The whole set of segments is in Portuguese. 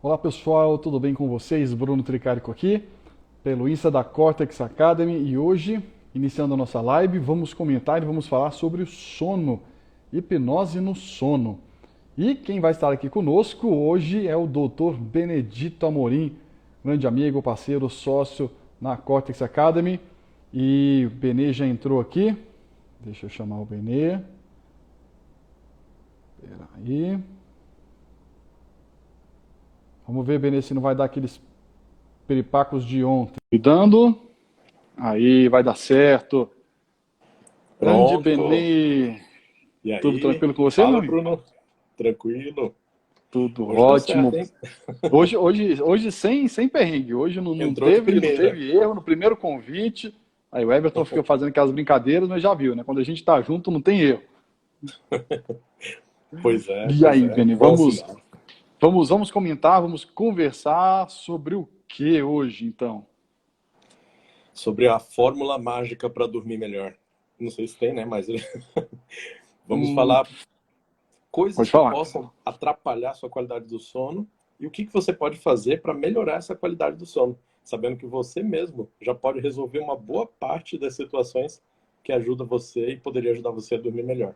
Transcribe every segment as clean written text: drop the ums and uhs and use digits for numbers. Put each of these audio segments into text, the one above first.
Olá pessoal, tudo bem com vocês? Bruno Tricarico aqui, pelo Insta da Cortex Academy e hoje, iniciando a nossa live, vamos comentar e vamos falar sobre o sono, hipnose no sono. E quem vai estar aqui conosco hoje é o Dr. Benedito Amorim, grande amigo, parceiro, sócio na Cortex Academy. E o Benê já entrou aqui, deixa eu chamar o Benê. Espera aí. Vamos ver, Benê, se não vai dar aqueles peripacos de ontem. Cuidando. Aí, vai dar certo. Grande Pronto. Benê. E Tudo aí? tranquilo com você, meu Fala, amigo? Bruno. Tranquilo? Tudo Hoje deu ótimo. certo, hein? Hoje sem perrengue. Hoje não Entrou de teve, não primeira. teve erro no primeiro convite. Aí o Everton fica fazendo aquelas brincadeiras, mas já viu, né? Quando a gente tá junto, não tem erro. Pois é, E pois aí, é. Benê, Bom vamos, sinal. vamos, vamos comentar, vamos conversar sobre o que hoje, então? Sobre a fórmula mágica para dormir melhor. Não sei se tem, né? Mas vamos Hum, falar coisas pode que falar. possam atrapalhar a sua qualidade do sono e o que você pode fazer para melhorar essa qualidade do sono, sabendo que você mesmo já pode resolver uma boa parte das situações que ajuda você e poderia ajudar você a dormir melhor.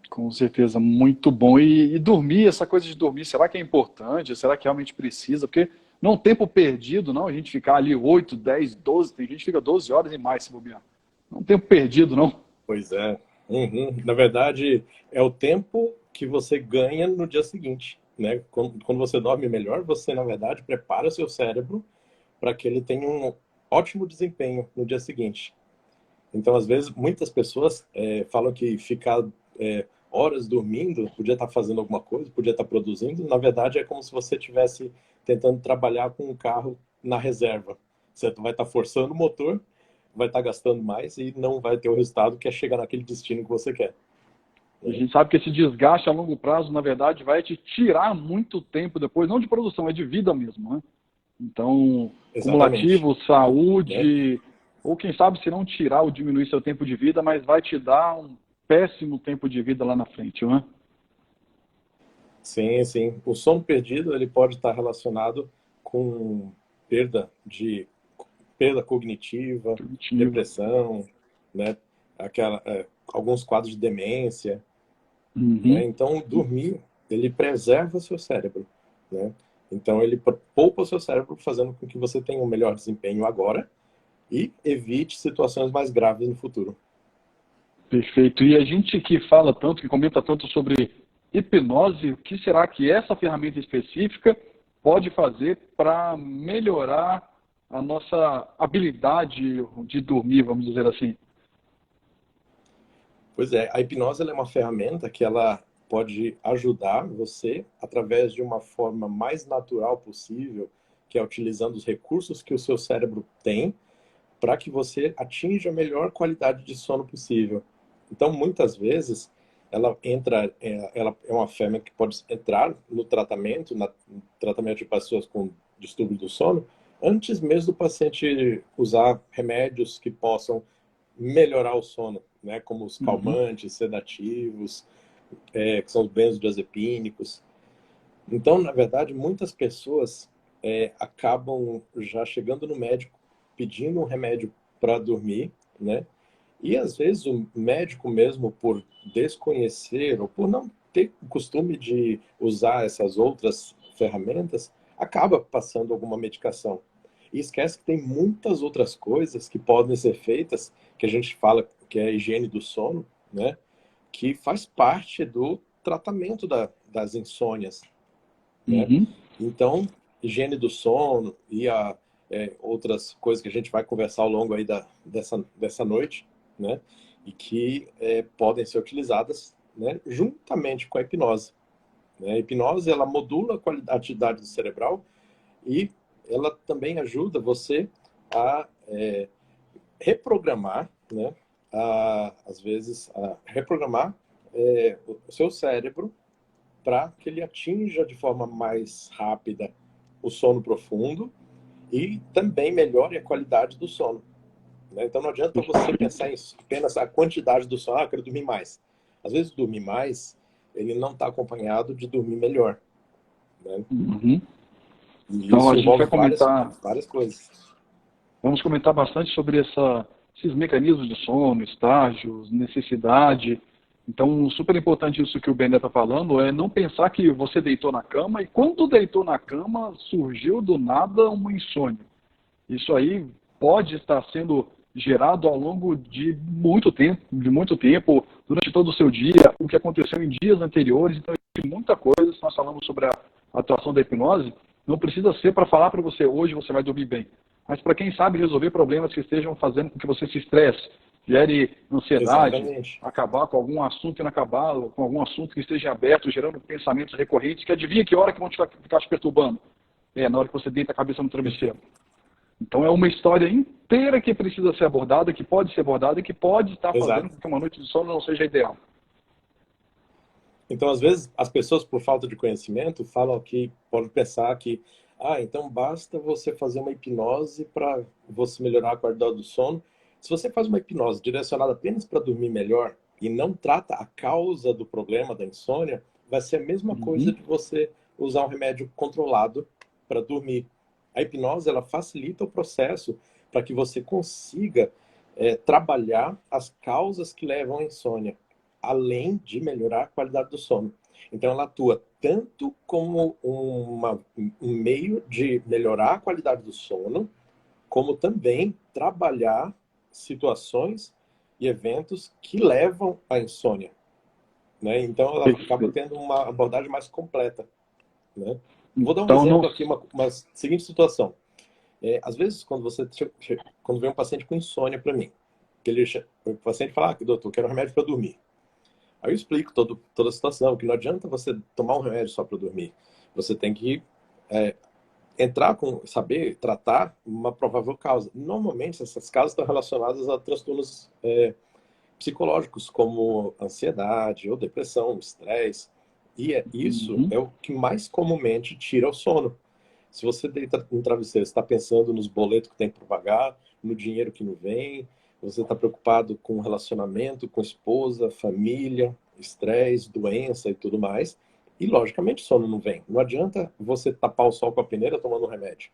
Com certeza, muito bom. E dormir, essa coisa de dormir, será que é importante? Será que realmente precisa? Porque não é um tempo perdido, não, a gente ficar ali 8, 10, 12, tem gente que fica 12 horas e mais se bobear. Não é um tempo perdido, não. Pois é. Uhum. Na verdade, é o tempo que você ganha no dia seguinte, né? Quando você dorme melhor, você, na verdade, prepara seu cérebro para que ele tenha um ótimo desempenho no dia seguinte. Então, às vezes, muitas pessoas falam que ficar horas dormindo, podia estar fazendo alguma coisa, podia estar produzindo. Na verdade, é como se você estivesse tentando trabalhar com um carro na reserva. Você vai estar forçando o motor, vai estar gastando mais e não vai ter o resultado que é chegar naquele destino que você quer. E a Né? gente sabe que esse desgaste a longo prazo, na verdade, vai te tirar muito tempo depois, não de produção, é de vida mesmo, né? Então, Exatamente. cumulativo, Né? saúde, ou quem sabe se não tirar ou diminuir seu tempo de vida, mas vai te dar um péssimo tempo de vida lá na frente, não é? Sim, sim. O sono perdido ele pode estar relacionado com perda de perda cognitiva, Positivo. depressão, né? Alguns quadros de demência, né? Uhum. Então, dormir, ele preserva o seu cérebro, né? Então, ele poupa o seu cérebro, fazendo com que você tenha um melhor desempenho agora e evite situações mais graves no futuro. Perfeito. E a gente que fala tanto, que comenta tanto sobre hipnose, o que será que essa ferramenta específica pode fazer para melhorar a nossa habilidade de dormir, vamos dizer assim? Pois é, a hipnose ela é uma ferramenta que ela pode ajudar você através de uma forma mais natural possível, que é utilizando os recursos que o seu cérebro tem para que você atinja a melhor qualidade de sono possível. Então, muitas vezes, ela é uma ferramenta que pode entrar no tratamento, no tratamento de pessoas com distúrbio do sono, antes mesmo do paciente usar remédios que possam melhorar o sono, né? Como os Uhum. calmantes, sedativos, que são os benzodiazepínicos. Então, na verdade, muitas pessoas acabam já chegando no médico pedindo um remédio para dormir, né? E às vezes o médico mesmo por desconhecer ou por não ter o costume de usar essas outras ferramentas, acaba passando alguma medicação. E esquece que tem muitas outras coisas que podem ser feitas, que a gente fala que é a higiene do sono, né? Que faz parte do tratamento das insônias, né? Uhum. Então, higiene do sono e outras coisas que a gente vai conversar ao longo aí dessa noite, né? E que podem ser utilizadas, né? Juntamente com a hipnose. Né? A hipnose, ela modula a atividade do cerebral e ela também ajuda você a reprogramar, né? Às vezes, a reprogramar o seu cérebro para que ele atinja de forma mais rápida o sono profundo e também melhore a qualidade do sono. Né? Então não adianta você pensar em apenas a quantidade do sono, eu quero dormir mais. Às vezes dormir mais, ele não está acompanhado de dormir melhor. né? Uhum. E Então isso a gente envolve vai comentar, várias coisas. vamos comentar bastante sobre esses mecanismos de sono, estágios, necessidade. Então, super importante isso que o Bené está falando, é não pensar que você deitou na cama e quando deitou na cama surgiu do nada uma insônia. Isso aí pode estar sendo gerado ao longo de muito tempo, durante todo o seu dia, o que aconteceu em dias anteriores. Então, tem muita coisa, se nós falamos sobre a atuação da hipnose, não precisa ser para falar para você, hoje você vai dormir bem. Mas para quem sabe resolver problemas que estejam fazendo com que você se estresse, gere ansiedade, Exatamente. acabar com algum assunto inacabado, com algum assunto que esteja aberto, gerando pensamentos recorrentes, que adivinha que hora que vão ficar te perturbando? É, na hora que você deita a cabeça no travesseiro. Então é uma história inteira que precisa ser abordada, que pode ser abordada e que pode estar fazendo Exato. com que uma noite de sono não seja ideal. Então, às vezes, as pessoas, por falta de conhecimento, falam que, podem pensar que, então basta você fazer uma hipnose para você melhorar a qualidade do sono. Se você faz uma hipnose direcionada apenas para dormir melhor e não trata a causa do problema da insônia, vai ser a mesma coisa Uhum. de você usar um remédio controlado para dormir. A hipnose, ela facilita o processo para que você consiga trabalhar as causas que levam à insônia, além de melhorar a qualidade do sono. Então, ela atua tanto como um meio de melhorar a qualidade do sono, como também trabalhar situações e eventos que levam à insônia, né? Então, ela acaba Perfeito. tendo uma abordagem mais completa, né? Vou dar um Então, não. exemplo aqui, uma seguinte situação. Às vezes, quando vem um paciente com insônia para mim, o paciente fala, doutor, eu quero um remédio para dormir. Aí eu explico toda a situação, que não adianta você tomar um remédio só para dormir. Você tem que saber tratar uma provável causa. Normalmente, essas causas estão relacionadas a transtornos psicológicos, como ansiedade ou depressão, estresse. E isso Uhum. é o que mais comumente tira o sono. Se você deita no travesseiro, está pensando nos boletos que tem para pagar, no dinheiro que não vem, você está preocupado com o relacionamento, com esposa, família, estresse, doença e tudo mais. E, logicamente, sono não vem. Não adianta você tapar o sol com a peneira tomando um remédio,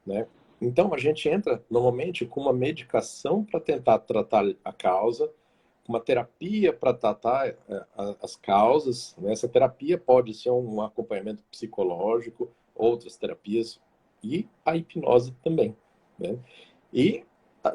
né? Então, a gente entra, normalmente, com uma medicação para tentar tratar a causa, uma terapia para tratar as causas, né? Essa terapia pode ser um acompanhamento psicológico, outras terapias e a hipnose também, né? E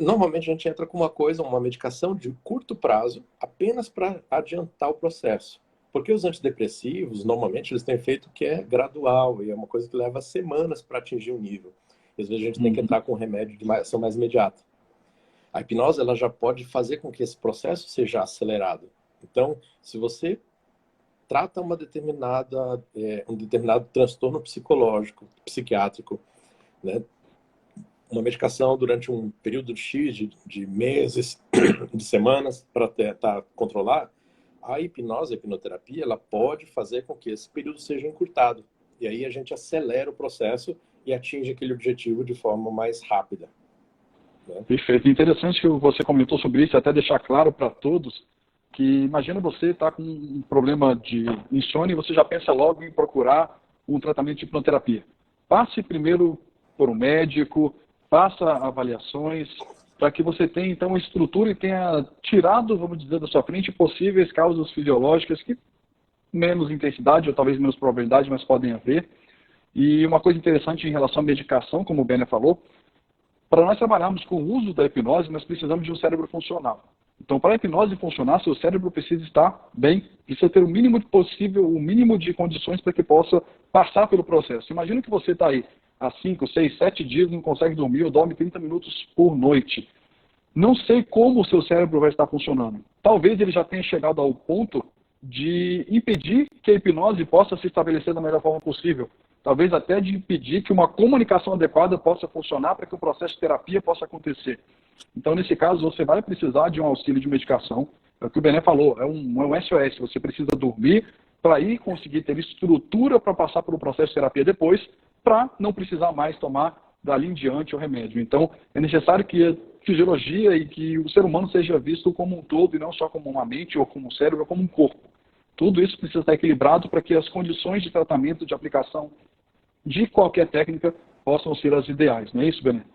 normalmente a gente entra com uma medicação de curto prazo, apenas para adiantar o processo. Porque os antidepressivos, normalmente, eles têm efeito que é gradual e é uma coisa que leva semanas para atingir um nível. E às vezes a gente tem que Uhum. entrar com um remédio de ação mais imediata. A hipnose, ela já pode fazer com que esse processo seja acelerado. Então, se você trata um determinado transtorno psicológico, psiquiátrico, né, uma medicação durante um período X de meses, de semanas, para tentar controlar, a hipnose, a hipnoterapia, ela pode fazer com que esse período seja encurtado. E aí a gente acelera o processo e atinge aquele objetivo de forma mais rápida, né? Perfeito. Interessante que você comentou sobre isso, até deixar claro para todos que imagina você estar com um problema de insônia e você já pensa logo em procurar um tratamento de hipnoterapia. Passe primeiro por um médico, faça avaliações, para que você tenha então uma estrutura e tenha tirado, vamos dizer, da sua frente possíveis causas fisiológicas que menos intensidade ou talvez menos probabilidade, mas podem haver. E uma coisa interessante em relação à medicação, como o Benia falou, para nós trabalharmos com o uso da hipnose, nós precisamos de um cérebro funcional. Então, para a hipnose funcionar, seu cérebro precisa estar bem, precisa ter o mínimo possível, o mínimo de condições para que possa passar pelo processo. Imagina que você está aí há 5, 6, 7 dias, não consegue dormir ou dorme 30 minutos por noite. Não sei como o seu cérebro vai estar funcionando. Talvez ele já tenha chegado ao ponto de impedir que a hipnose possa se estabelecer da melhor forma possível. Talvez até de impedir que uma comunicação adequada possa funcionar para que o processo de terapia possa acontecer. Então, nesse caso, você vai precisar de um auxílio de medicação. É o que o Bené falou, é um SOS. Você precisa dormir para ir conseguir ter estrutura para passar pelo processo de terapia depois, para não precisar mais tomar dali em diante o remédio. Então, é necessário que a fisiologia e que o ser humano seja visto como um todo e não só como uma mente ou como um cérebro ou como um corpo. Tudo isso precisa estar equilibrado para que as condições de tratamento, de aplicação de qualquer técnica possam ser as ideais. Não é isso, Bené?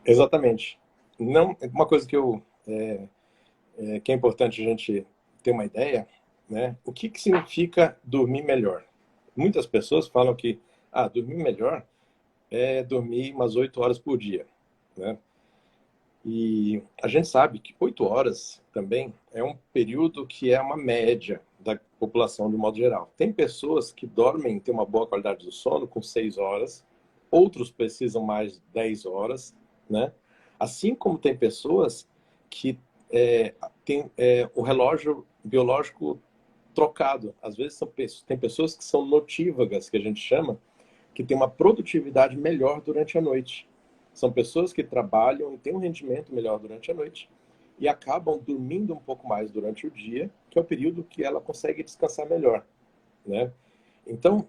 Exatamente. Não, uma coisa que é importante a gente ter uma ideia, né? O que significa dormir melhor? Muitas pessoas falam que dormir melhor é dormir umas 8 horas por dia, né? E a gente sabe que 8 horas também é um período que é uma média da população de modo geral. Tem pessoas que dormem, têm uma boa qualidade do sono com 6 horas, outros precisam mais de 10 horas, né? Assim como tem pessoas que têm o relógio biológico trocado. Às vezes tem pessoas que são notívagas, que a gente chama, que têm uma produtividade melhor durante a noite. São pessoas que trabalham e têm um rendimento melhor durante a noite e acabam dormindo um pouco mais durante o dia, que é o período que ela consegue descansar melhor, né? Então,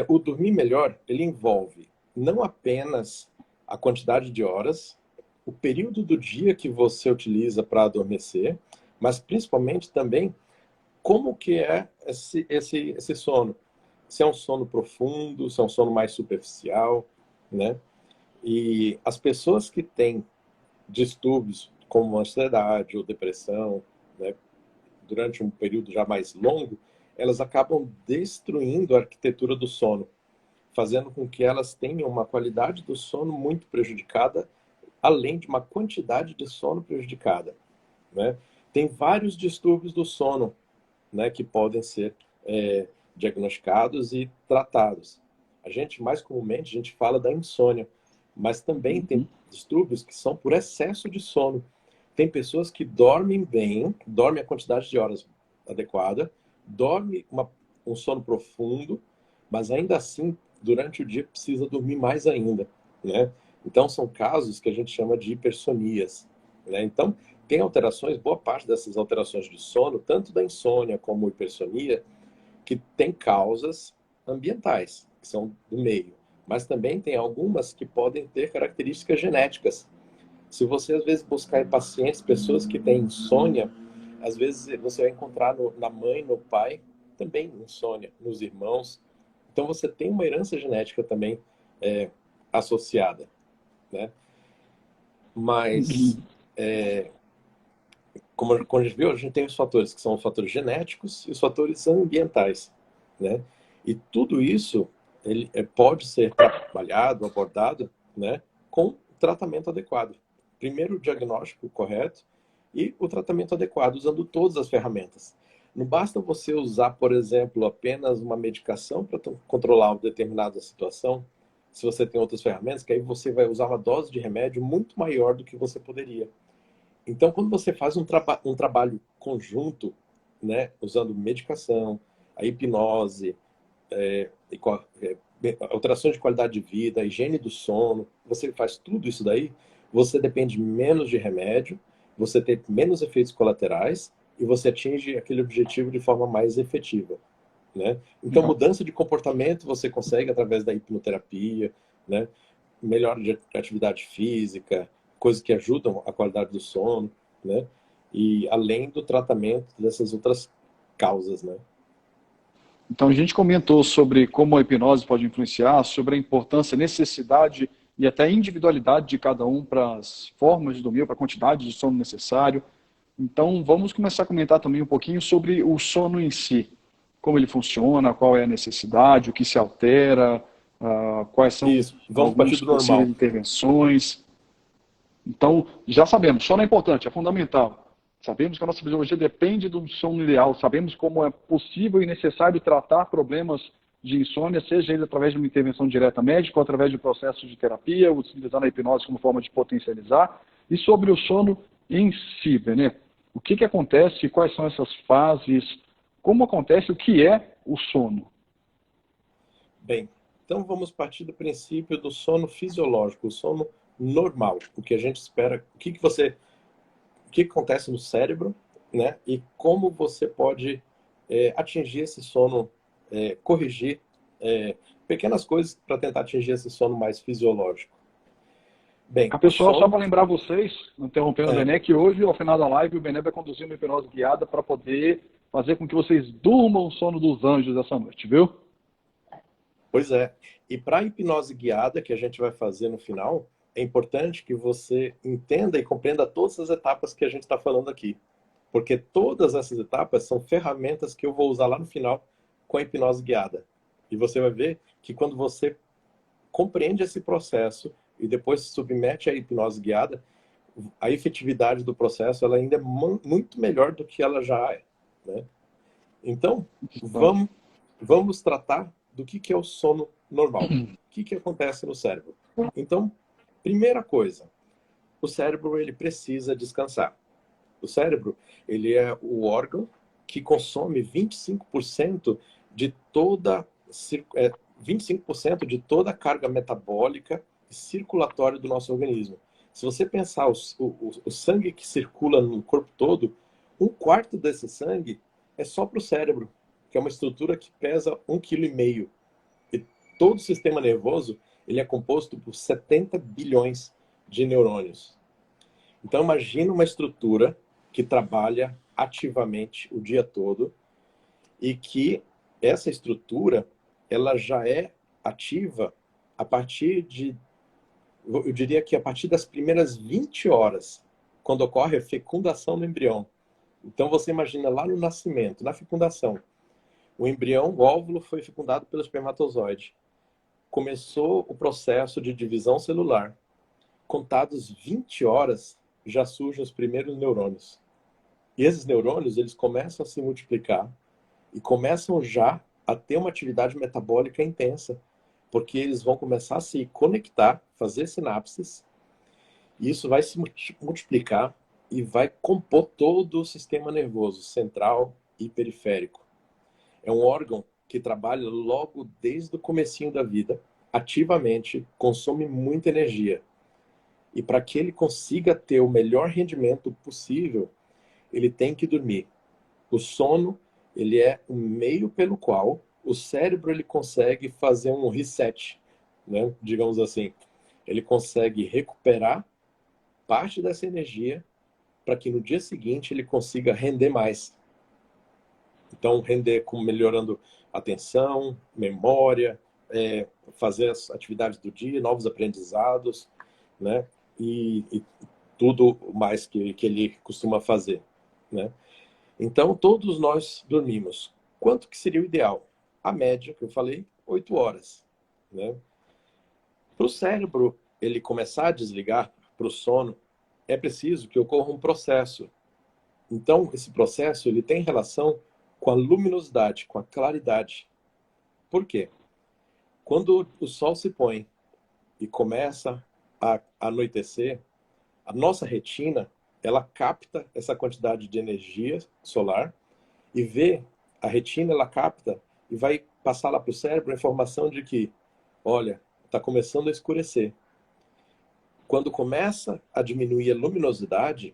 o dormir melhor, ele envolve não apenas a quantidade de horas, o período do dia que você utiliza para adormecer, mas principalmente também como que é esse sono. Se é um sono profundo, se é um sono mais superficial, né? E as pessoas que têm distúrbios como ansiedade ou depressão, né, durante um período já mais longo, elas acabam destruindo a arquitetura do sono, fazendo com que elas tenham uma qualidade do sono muito prejudicada, além de uma quantidade de sono prejudicada, né? Tem vários distúrbios do sono, né, que podem ser diagnosticados e tratados. Mais comumente, a gente fala da insônia, mas também tem distúrbios que são por excesso de sono. Tem pessoas que dormem bem, dormem a quantidade de horas adequada, dormem um sono profundo, mas ainda assim, durante o dia, precisa dormir mais ainda, né? Então, são casos que a gente chama de hipersonias, né? Então, tem alterações, boa parte dessas alterações de sono, tanto da insônia como hipersonia, que tem causas ambientais, que são do meio, mas também tem algumas que podem ter características genéticas. Se você, às vezes, buscar em pacientes, pessoas que têm insônia, às vezes você vai encontrar na mãe, no pai, também insônia, nos irmãos. Então, você tem uma herança genética também associada, né? Mas, como a gente viu, a gente tem os fatores que são os fatores genéticos e os fatores ambientais, né? E tudo isso ele pode ser trabalhado, abordado, né, com tratamento adequado. Primeiro, o diagnóstico correto e o tratamento adequado, usando todas as ferramentas. Não basta você usar, por exemplo, apenas uma medicação para controlar uma determinada situação, se você tem outras ferramentas, que aí você vai usar uma dose de remédio muito maior do que você poderia. Então, quando você faz um trabalho conjunto, né, usando medicação, a hipnose, é, alterações de qualidade de vida, a higiene do sono, você faz tudo isso daí, você depende menos de remédio, você tem menos efeitos colaterais e você atinge aquele objetivo de forma mais efetiva, né? Então, Legal. mudança de comportamento você consegue através da hipnoterapia, né? Melhora de atividade física, coisas que ajudam a qualidade do sono, né? E além do tratamento dessas outras causas, né? Então, a gente comentou sobre como a hipnose pode influenciar, sobre a importância, necessidade e até individualidade de cada um para as formas de dormir, para a quantidade de sono necessário. Então, vamos começar a comentar também um pouquinho sobre o sono em si. Como ele funciona, qual é a necessidade, o que se altera, quais são Isso. Vamos partir algumas do possíveis normal. intervenções. Então, já sabemos, sono é importante, é fundamental. Sabemos que a nossa fisiologia depende do sono ideal, sabemos como é possível e necessário tratar problemas de insônia, seja ele através de uma intervenção direta médica ou através de processos de terapia, utilizando a hipnose como forma de potencializar. E sobre o sono em si, né? O que acontece, quais são essas fases, como acontece, o que é o sono? Bem, então vamos partir do princípio do sono fisiológico, o sono normal, o que a gente espera, o que acontece no cérebro, né? E como você pode atingir esse sono, corrigir pequenas coisas para tentar atingir esse sono mais fisiológico. Bem, o Pessoal, só sono para lembrar vocês, interrompendo o é, Bené, que hoje, ao final da live, o Bené vai conduzir uma hipnose guiada para poder fazer com que vocês durmam o sono dos anjos essa noite, viu? pois é. E para a hipnose guiada que a gente vai fazer no final, é importante que você entenda e compreenda todas as etapas que a gente está falando aqui. Porque todas essas etapas são ferramentas que eu vou usar lá no final com a hipnose guiada. E você vai ver que quando você compreende esse processo e depois se submete à hipnose guiada, a efetividade do processo ela ainda é muito melhor do que ela já é, né? Então, Bom, vamos tratar do que é o sono normal. O que acontece no cérebro? Então, primeira coisa, o cérebro ele precisa descansar. O cérebro ele é o órgão que consome 25% de toda 25% de toda a carga metabólica e circulatória do nosso organismo. Se você pensar o sangue que circula no corpo todo, um quarto desse sangue é só para o cérebro, que é uma estrutura que pesa 1,5 kg. E todo o sistema nervoso ele é composto por 70 bilhões de neurônios. Então imagina uma estrutura que trabalha ativamente o dia todo e que essa estrutura ela já é ativa a partir de, eu diria que a partir das primeiras 20 horas, quando ocorre a fecundação do embrião. Então você imagina lá no nascimento, na fecundação, o embrião, o óvulo foi fecundado pelo espermatozoide. Começou o processo de divisão celular. Contados 20 horas, já surgem os primeiros neurônios. E esses neurônios, eles começam a se multiplicar e começam já a ter uma atividade metabólica intensa, porque eles vão começar a se conectar, fazer sinapses, e isso vai se multiplicar e vai compor todo o sistema nervoso central e periférico. É um órgão que trabalha logo desde o comecinho da vida, ativamente, consome muita energia. E para que ele consiga ter o melhor rendimento possível, ele tem que dormir. O sono, ele é um meio pelo qual o cérebro ele consegue fazer um reset, né? Digamos assim. Ele consegue recuperar parte dessa energia para que no dia seguinte ele consiga render mais. Então, render com melhorando atenção, memória, fazer as atividades do dia, novos aprendizados, né? E tudo mais que ele costuma fazer, né? Então, todos nós dormimos. Quanto que seria o ideal? A média, que eu falei, 8 horas, né? Para o cérebro ele começar a desligar para o sono, é preciso que ocorra um processo. Então, esse processo ele tem relação com a luminosidade, com a claridade. Por quê? Quando o sol se põe e começa a anoitecer, a nossa retina, ela capta essa quantidade de energia solar e vê, a retina, ela capta e vai passar lá para o cérebro a informação de que, olha, está começando a escurecer. Quando começa a diminuir a luminosidade,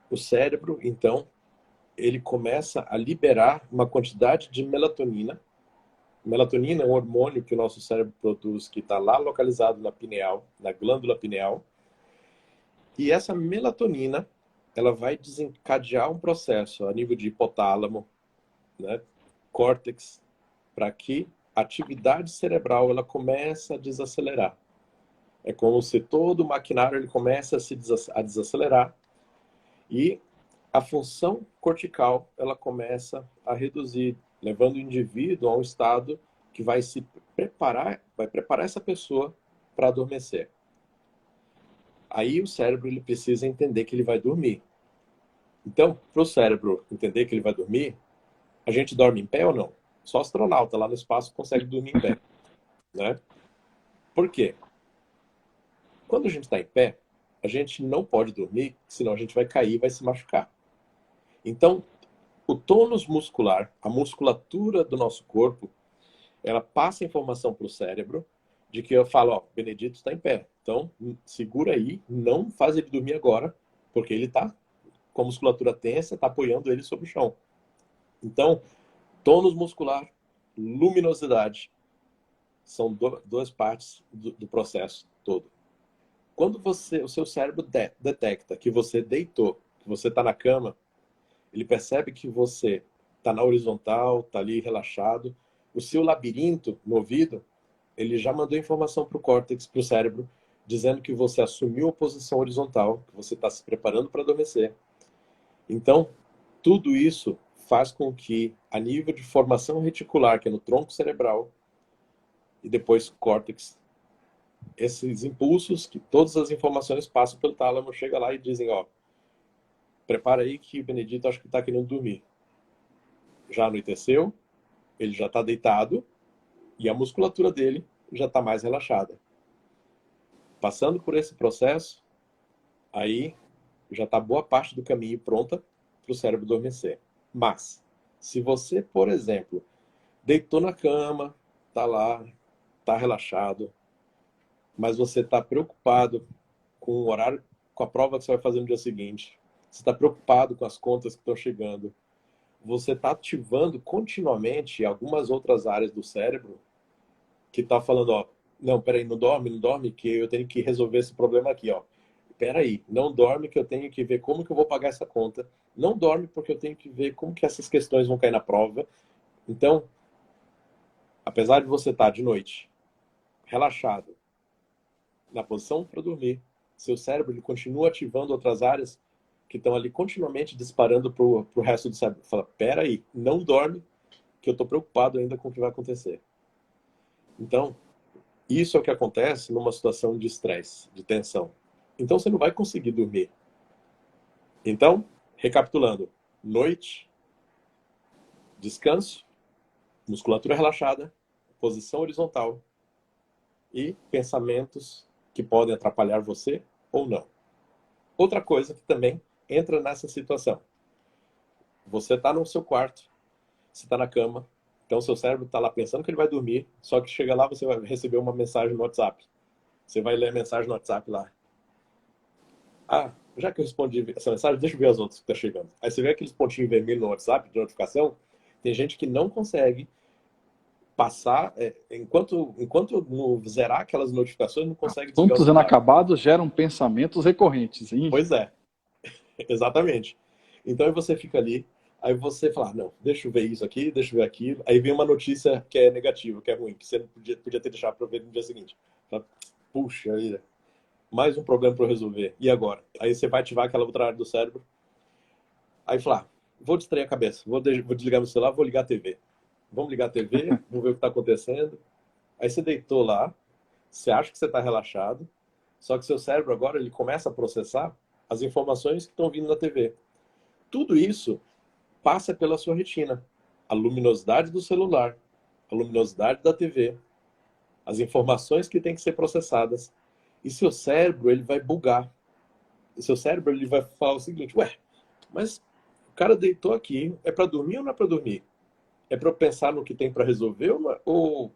o cérebro, então, ele começa a liberar uma quantidade de melatonina. Melatonina é um hormônio que o nosso cérebro produz, que está lá localizado na pineal, na glândula pineal. E essa melatonina, ela vai desencadear um processo a nível de hipotálamo, né, córtex, para que a atividade cerebral ela comece a desacelerar. É como se todo o maquinário ele começa a desacelerar e a função cortical ela começa a reduzir, levando o indivíduo a um estado que vai preparar essa pessoa para adormecer. Aí o cérebro ele precisa entender que ele vai dormir. Então, para o cérebro entender que ele vai dormir, a gente dorme em pé ou não? Só astronauta lá no espaço consegue dormir em pé, né? Por quê? Quando a gente está em pé, a gente não pode dormir, senão a gente vai cair e vai se machucar. Então, o tônus muscular, a musculatura do nosso corpo, ela passa informação para o cérebro de que eu falo, ó, Benedito está em pé. Então, segura aí, não faz ele dormir agora, porque ele está com a musculatura tensa, está apoiando ele sobre o chão. Então, tônus muscular, luminosidade, são duas partes do processo todo. Quando o seu cérebro detecta que você deitou, que você está na cama, ele percebe que você está na horizontal, está ali relaxado, o seu labirinto no ouvido, ele já mandou informação para o córtex, para o cérebro, dizendo que você assumiu a posição horizontal, que você está se preparando para adormecer. Então, tudo isso faz com que, a nível de formação reticular, que é no tronco cerebral, e depois córtex, esses impulsos, que todas as informações passam pelo tálamo, chega lá e dizem, ó, prepara aí que o Benedito acho que está querendo dormir. Já anoiteceu, ele já está deitado e a musculatura dele já está mais relaxada. Passando por esse processo, aí já está boa parte do caminho pronta para o cérebro adormecer. Mas, se você, por exemplo, deitou na cama, está lá, está relaxado, mas você está preocupado com o horário, com a prova que você vai fazer no dia seguinte, você está preocupado com as contas que estão chegando, você está ativando continuamente algumas outras áreas do cérebro que está falando, ó, não, peraí, não dorme, não dorme, que eu tenho que resolver esse problema aqui, ó. Peraí, não dorme que eu tenho que ver como que eu vou pagar essa conta. Não dorme porque eu tenho que ver como que essas questões vão cair na prova. Então, apesar de você estar de noite relaxado, na posição para dormir, seu cérebro ele continua ativando outras áreas que estão ali continuamente disparando para o resto do cérebro. Fala, peraí, não dorme que eu estou preocupado ainda com o que vai acontecer. Então, isso é o que acontece numa situação de estresse, de tensão. Então, você não vai conseguir dormir. Então, recapitulando, noite, descanso, musculatura relaxada, posição horizontal e pensamentos que podem atrapalhar você ou não. Outra coisa que também entra nessa situação. Você está no seu quarto, você está na cama, então seu cérebro está lá pensando que ele vai dormir, só que chega lá você vai receber uma mensagem no WhatsApp. Você vai ler a mensagem no WhatsApp lá. Ah, já que eu respondi essa mensagem, deixa eu ver as outras que estão chegando. Aí você vê aqueles pontinhos vermelhos no WhatsApp de notificação, tem gente que não consegue passar, enquanto não zerar aquelas notificações, não consegue desligar o Assuntos celular. inacabados geram pensamentos recorrentes, hein? Pois é, exatamente. Então aí você fica ali, aí você fala, não, deixa eu ver isso aqui, deixa eu ver aquilo. Aí vem uma notícia que é negativa, que é ruim, que você não podia ter deixado para ver no dia seguinte. Fala, puxa vida, mais um problema para resolver. E agora? Aí você vai ativar aquela outra área do cérebro. Aí fala, vou distrair a cabeça, vou desligar meu celular, vou ligar a TV. Vamos ligar a TV, vamos ver o que está acontecendo. Aí você deitou lá, você acha que você está relaxado, só que seu cérebro agora ele começa a processar as informações que estão vindo da TV. Tudo isso passa pela sua retina. A luminosidade do celular, a luminosidade da TV, as informações que têm que ser processadas. E seu cérebro ele vai bugar. E seu cérebro ele vai falar o seguinte, ué, mas o cara deitou aqui, é para dormir ou não é para dormir? É para eu pensar no que tem para resolver ou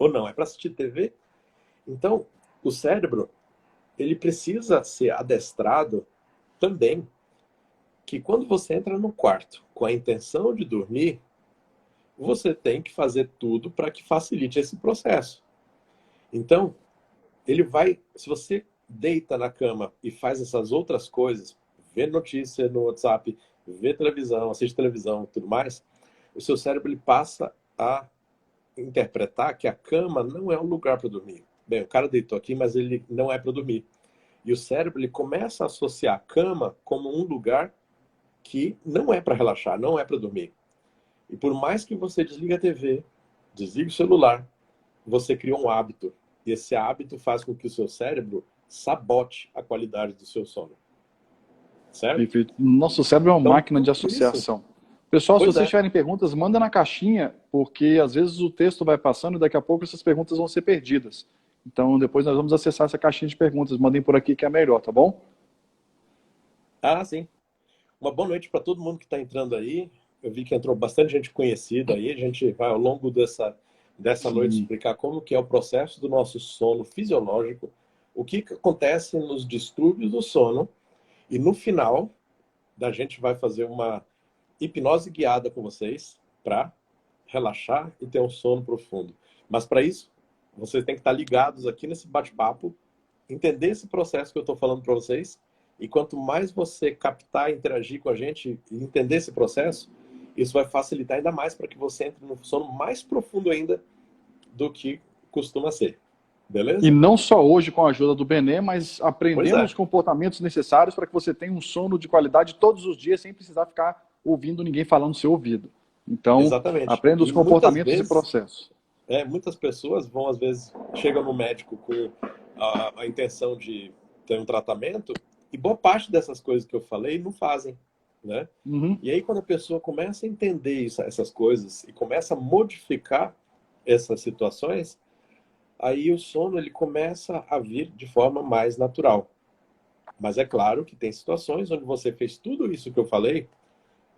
não? É para assistir TV? Então, o cérebro ele precisa ser adestrado também que quando você entra no quarto com a intenção de dormir, você tem que fazer tudo para que facilite esse processo. Então, ele vai, se você deita na cama e faz essas outras coisas, vê notícia no WhatsApp, vê televisão, assiste televisão, tudo mais, o seu cérebro ele passa a interpretar que a cama não é um lugar para dormir. Bem, o cara deitou aqui, mas ele não é para dormir. E o cérebro ele começa a associar a cama como um lugar que não é para relaxar, não é para dormir. E por mais que você desligue a TV, desligue o celular, você cria um hábito. E esse hábito faz com que o seu cérebro sabote a qualidade do seu sono. Certo? Perfeito. Nosso cérebro é uma Então, máquina de tudo isso, associação. Pessoal, se pois vocês é. tiverem perguntas, manda na caixinha, porque às vezes o texto vai passando e daqui a pouco essas perguntas vão ser perdidas. Então depois nós vamos acessar essa caixinha de perguntas. Mandem por aqui que é melhor, tá bom? Ah, sim. Uma boa noite para todo mundo que está entrando aí. Eu vi que entrou bastante gente conhecida aí. A gente vai, ao longo dessa noite, Sim. explicar como que é o processo do nosso sono fisiológico, o que acontece nos distúrbios do sono, e no final, a gente vai fazer uma hipnose guiada com vocês para relaxar e ter um sono profundo. Mas para isso, vocês têm que estar ligados aqui nesse bate-papo entender esse processo que eu estou falando para vocês, e quanto mais você captar, interagir com a gente e entender esse processo, isso vai facilitar ainda mais para que você entre no sono mais profundo ainda do que costuma ser. E Beleza? não só hoje com a ajuda do Benê, mas Pois aprendendo é, os comportamentos necessários para que você tenha um sono de qualidade todos os dias, sem precisar ficar ouvindo ninguém falando no seu ouvido. Então, exatamente. aprenda os E muitas comportamentos e vezes, processos. muitas pessoas vão, às vezes, chegam no médico com a intenção de ter um tratamento, e boa parte dessas coisas que eu falei não fazem, né? Uhum. E aí, quando a pessoa começa a entender essas coisas e começa a modificar essas situações, aí o sono ele começa a vir de forma mais natural. Mas é claro que tem situações onde você fez tudo isso que eu falei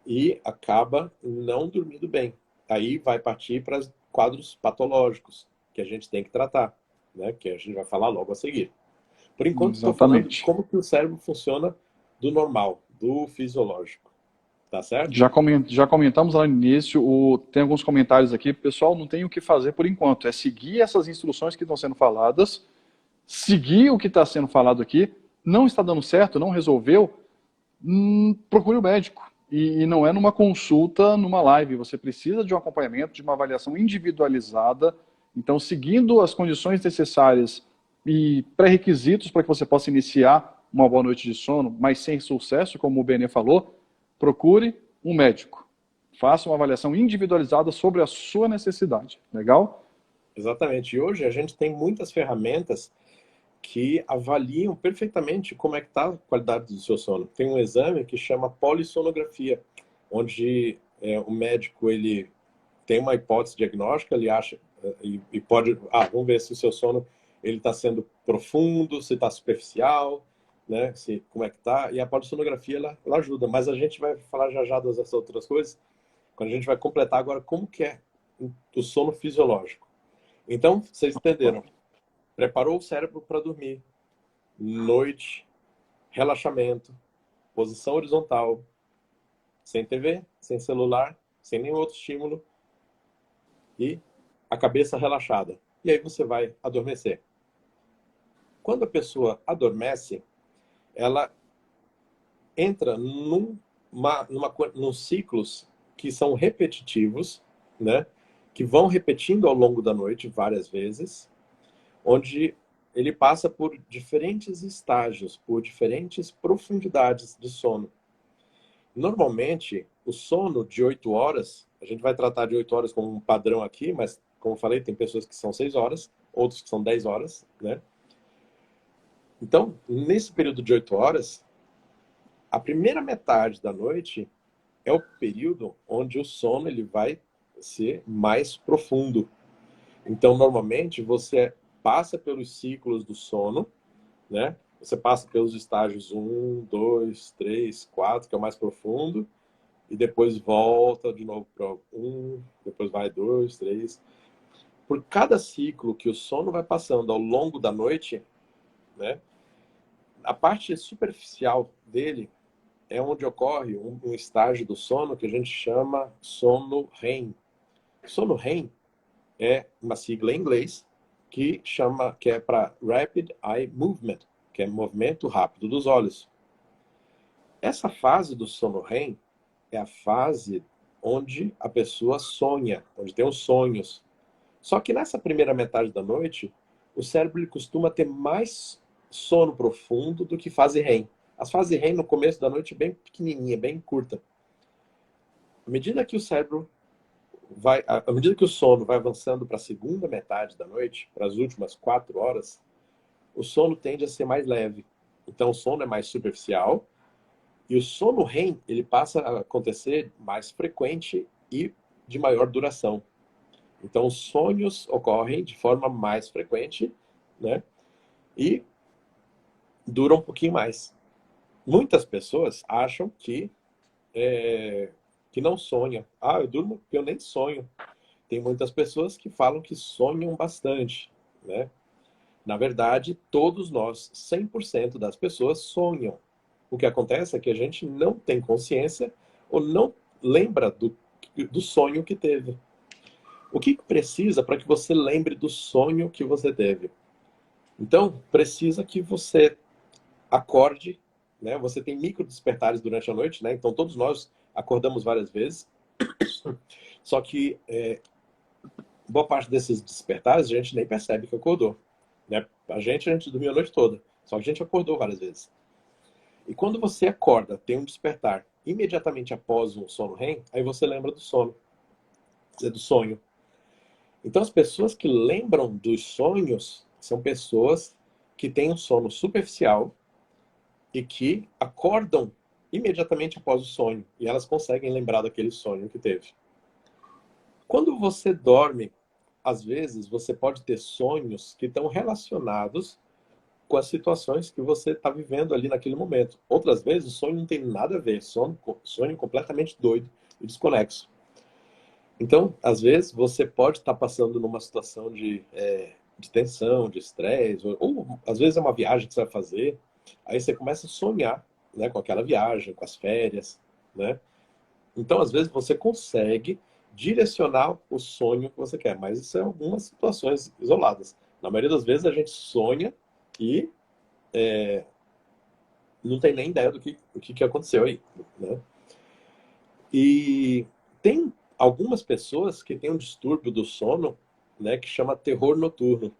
e acaba não dormindo bem. Aí vai partir para quadros patológicos que a gente tem que tratar, né? Que a gente vai falar logo a seguir. Por enquanto, estou falando de Exatamente. como que o cérebro funciona do normal, do fisiológico. Tá certo? Já comentamos lá no início, tem alguns comentários aqui. Pessoal, não tem o que fazer por enquanto. É seguir essas instruções que estão sendo faladas, seguir o que está sendo falado aqui. Não está dando certo, não resolveu, procure o médico. E não é numa consulta, numa live. Você precisa de um acompanhamento, de uma avaliação individualizada. Então, seguindo as condições necessárias e pré-requisitos para que você possa iniciar uma boa noite de sono, mas sem sucesso, como o Benê falou, procure um médico. Faça uma avaliação individualizada sobre a sua necessidade. Legal? Exatamente. E hoje a gente tem muitas ferramentas que avaliam perfeitamente como é que está a qualidade do seu sono. Tem um exame que chama polissonografia, onde o médico ele tem uma hipótese diagnóstica, ele acha e pode, vamos ver se o seu sono ele está sendo profundo, se está superficial, né? Se como é que está. E a polissonografia ela ajuda. Mas a gente vai falar já das outras coisas quando a gente vai completar agora como que é o sono fisiológico. Então, vocês entenderam? Preparou o cérebro para dormir. Noite, relaxamento, posição horizontal, sem TV, sem celular, sem nenhum outro estímulo e a cabeça relaxada. E aí você vai adormecer. Quando a pessoa adormece, ela entra num ciclos que são repetitivos, né? Que vão repetindo ao longo da noite várias vezes, onde ele passa por diferentes estágios, por diferentes profundidades de sono. Normalmente, o sono de 8 horas, a gente vai tratar de 8 horas como um padrão aqui, mas, como eu falei, tem pessoas que são 6 horas, outros que são 10 horas, né? Então, nesse período de 8 horas, a primeira metade da noite é o período onde o sono ele vai ser mais profundo. Então, normalmente, você passa pelos ciclos do sono, né? Você passa pelos estágios 1, 2, 3, 4, que é o mais profundo, e depois volta de novo para 1, depois vai 2, 3. Por cada ciclo que o sono vai passando ao longo da noite, né? A parte superficial dele é onde ocorre um estágio do sono que a gente chama sono REM. Sono REM é uma sigla em inglês que é para Rapid Eye Movement, que é movimento rápido dos olhos. Essa fase do sono REM é a fase onde a pessoa sonha, onde tem os sonhos. Só que nessa primeira metade da noite, o cérebro ele costuma ter mais sono profundo do que fase REM. As fases REM no começo da noite é bem pequenininha, bem curta. À medida que o cérebro à medida que o sono vai avançando para a segunda metade da noite, para as últimas 4 horas, o sono tende a ser mais leve. Então o sono é mais superficial e o sono REM ele passa a acontecer mais frequente e de maior duração. Então os sonhos ocorrem de forma mais frequente, né? E duram um pouquinho mais. Muitas pessoas acham que não sonham. Eu durmo porque eu nem sonho. Tem muitas pessoas que falam que sonham bastante, né? Na verdade, todos nós, 100% das pessoas sonham. O que acontece é que a gente não tem consciência ou não lembra do sonho que teve. O que precisa para que você lembre do sonho que você teve? Então, precisa que você acorde, né? Você tem micro despertares durante a noite, né? Então, todos nós acordamos várias vezes. Só que boa parte desses despertares a gente nem percebe que acordou, né? A gente dormiu a noite toda, só que a gente acordou várias vezes. E quando você acorda, tem um despertar imediatamente após um sono REM, aí você lembra do sono, do sonho. Então, as pessoas que lembram dos sonhos são pessoas que têm um sono superficial e que acordam imediatamente após o sonho. E elas conseguem lembrar daquele sonho que teve. Quando você dorme, às vezes você pode ter sonhos que estão relacionados com as situações que você está vivendo ali naquele momento. Outras vezes o sonho não tem nada a ver, sonho completamente doido e desconexo. Então, às vezes, você pode estar passando numa situação de tensão, de estresse, ou às vezes é uma viagem que você vai fazer, aí você começa a sonhar, né, com aquela viagem, com as férias, né? Então, às vezes, você consegue direcionar o sonho que você quer, mas isso é algumas situações isoladas. Na maioria das vezes, a gente sonha e não tem nem ideia do que aconteceu aí, né? E tem algumas pessoas que têm um distúrbio do sono, né, que chama terror noturno,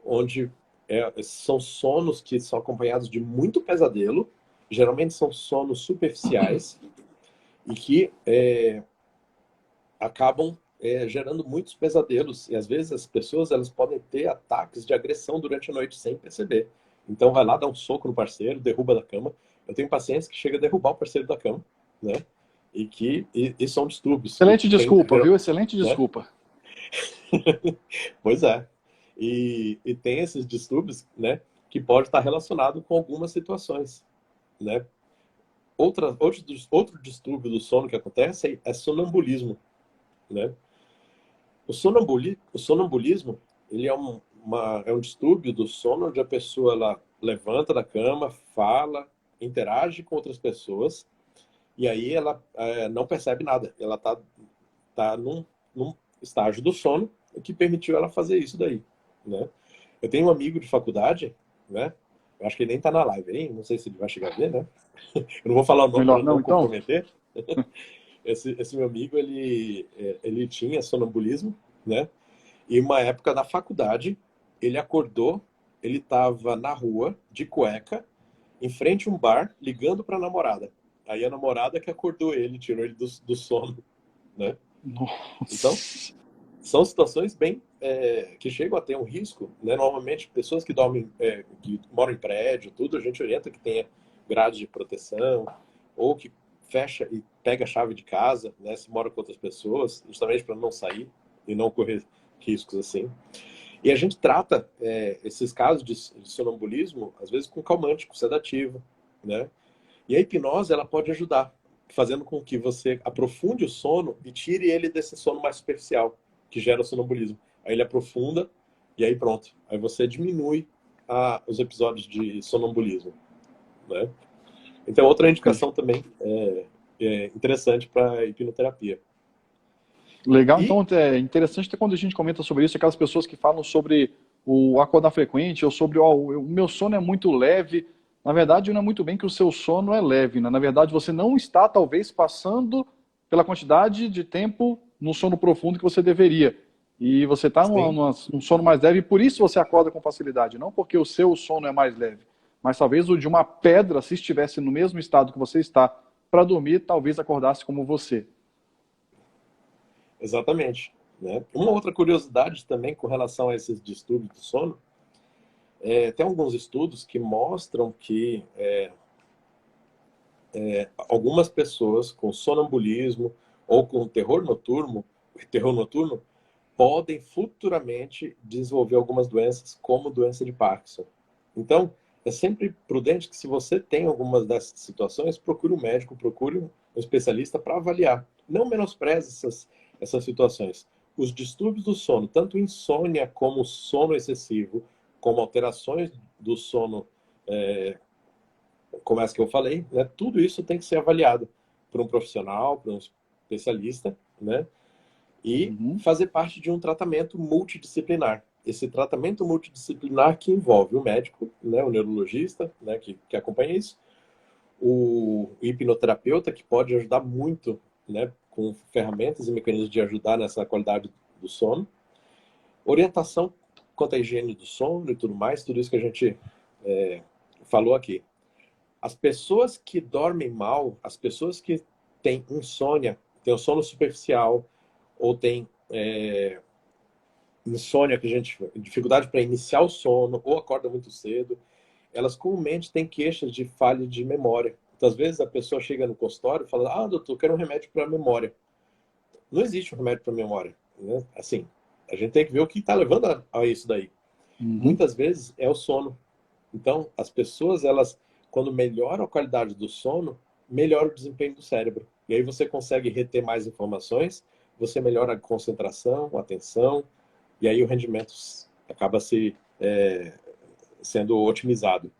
onde são sonos que são acompanhados de muito pesadelo, geralmente são sonos superficiais e que acabam gerando muitos pesadelos. E às vezes as pessoas elas podem ter ataques de agressão durante a noite sem perceber. Então vai lá dar um soco no parceiro, derruba da cama. Eu tenho pacientes que chegam a derrubar o parceiro da cama, né? E são distúrbios. E Excelente tem, desculpa, viu? Excelente né? desculpa. Pois é. E tem esses distúrbios, né? Que pode estar relacionado com algumas situações, né? Outro distúrbio do sono que acontece é sonambulismo, né? O sonambulismo, ele é um distúrbio do sono onde a pessoa ela levanta da cama, fala, interage com outras pessoas e aí ela não percebe nada. Ela tá num estágio do sono que permitiu ela fazer isso daí, né? Eu tenho um amigo de faculdade, né? Eu acho que ele nem tá na live aí, não sei se ele vai chegar a ver, né? Eu não vou falar o nome Melhor para não, não então? comprometer. Esse meu amigo, ele tinha sonambulismo, né? E uma época na faculdade, ele acordou, ele estava na rua, de cueca, em frente a um bar, ligando para a namorada. Aí a namorada que acordou ele, tirou ele do sono, né? Então, Nossa. são situações bem que chegam a ter um risco, né? Normalmente, pessoas que dormem, que moram em prédio, tudo, a gente orienta que tenha grade de proteção, ou que fecha e pega a chave de casa, né? Se mora com outras pessoas, justamente para não sair e não correr riscos assim. E a gente trata esses casos de sonambulismo, às vezes, com calmante, com sedativo, né? E a hipnose, ela pode ajudar, fazendo com que você aprofunde o sono e tire ele desse sono mais superficial, que gera o sonambulismo. Aí ele aprofunda e aí pronto. Aí você diminui os episódios de sonambulismo, né? Então, outra indicação também interessante para hipnoterapia. Legal, E, então é interessante quando a gente comenta sobre isso, aquelas pessoas que falam sobre o acordar frequente ou sobre ó, o meu sono é muito leve. Na verdade, não é muito bem que o seu sono é leve, né? Na verdade, você não está talvez passando pela quantidade de tempo no sono profundo que você deveria. E você está sim, num sono mais leve e por isso você acorda com facilidade, não porque o seu sono é mais leve, mas talvez o de uma pedra, se estivesse no mesmo estado que você está para dormir, talvez acordasse como você. exatamente. Né? Uma outra curiosidade também com relação a esses distúrbios do sono, tem alguns estudos que mostram que algumas pessoas com sonambulismo ou com terror noturno podem futuramente desenvolver algumas doenças, como doença de Parkinson. Então, é sempre prudente que se você tem algumas dessas situações, procure um médico, procure um especialista para avaliar. Não menospreze essas situações. Os distúrbios do sono, tanto insônia como sono excessivo, como alterações do sono, como essa que eu falei, né? Tudo isso tem que ser avaliado por um profissional, por um especialista, né? E Uhum. fazer parte de um tratamento multidisciplinar. esse tratamento multidisciplinar que envolve o médico, né, o neurologista, né, que acompanha isso, o hipnoterapeuta, que pode ajudar muito, né, com ferramentas e mecanismos de ajudar nessa qualidade do sono, orientação quanto à higiene do sono e tudo mais, tudo isso que a gente falou aqui. As pessoas que dormem mal, as pessoas que têm insônia, têm o sono superficial, ou têm insônia, que a gente dificuldade para iniciar o sono, ou acorda muito cedo, elas comumente têm queixas de falha de memória. Então, às vezes, a pessoa chega no consultório e fala: ah, doutor, eu quero um remédio para memória. Não existe um remédio para memória, né? Assim, a gente tem que ver o que está levando a isso daí. Uhum. Muitas vezes é o sono. Então, as pessoas, elas, quando melhoram a qualidade do sono, melhora o desempenho do cérebro. E aí você consegue reter mais informações, você melhora a concentração, a atenção, e aí o rendimento acaba sendo otimizado,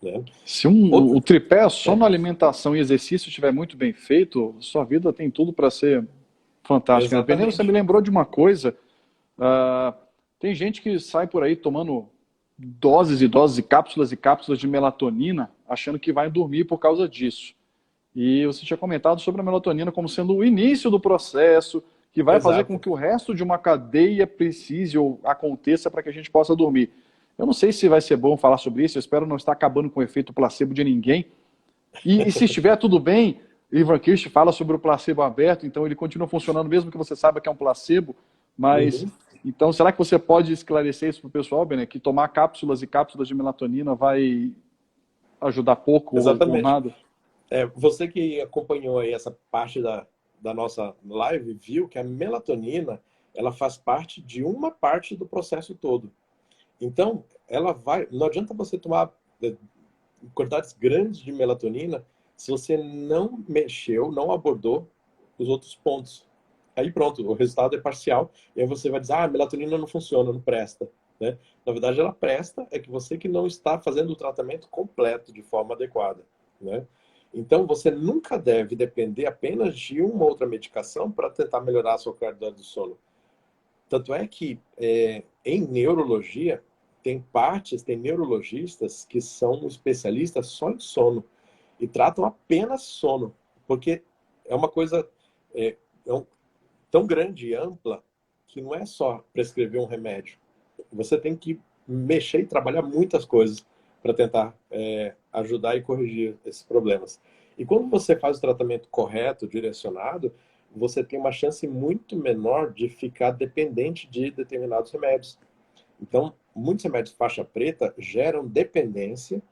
né? Se Outra, o tripé, é, sono, alimentação e exercício estiver muito bem feito, sua vida tem tudo para ser fantástica. Né? Peneiro, você me exatamente. lembrou de uma coisa. ah, Tem gente que sai por aí tomando doses e doses e cápsulas de melatonina, achando que vai dormir por causa disso. E você tinha comentado sobre a melatonina como sendo o início do processo, que vai fazer com Exato. que o resto de uma cadeia precise ou aconteça para que a gente possa dormir. Eu não sei se vai ser bom falar sobre isso, eu espero não estar acabando com o efeito placebo de ninguém. E se estiver tudo bem, Ivan Kirsch fala sobre o placebo aberto, então ele continua funcionando mesmo que você saiba que é um placebo, mas Uhum. então será que você pode esclarecer isso para o pessoal, Bené, que tomar cápsulas e cápsulas de melatonina vai ajudar pouco ou Exatamente. nada? Você que acompanhou aí essa parte da nossa live, viu que a melatonina, ela faz parte de uma parte do processo todo. Então, ela vai. Não adianta você tomar quantidades grandes de melatonina se você não mexeu, não abordou os outros pontos. Aí pronto, o resultado é parcial, e aí você vai dizer: ah, a melatonina não funciona, não presta. Né? Na verdade, ela presta, é que você que não está fazendo o tratamento completo de forma adequada. Né? Então, você nunca deve depender apenas de uma outra medicação para tentar melhorar a sua qualidade do sono. Tanto é que em neurologia, tem neurologistas que são especialistas só em sono e tratam apenas sono, porque é uma coisa é, tão grande e ampla que não é só prescrever um remédio. Você tem que mexer e trabalhar muitas coisas para tentar ajudar e corrigir esses problemas. E quando você faz o tratamento correto, direcionado, você tem uma chance muito menor de ficar dependente de determinados remédios. Então, muitos remédios faixa preta geram dependência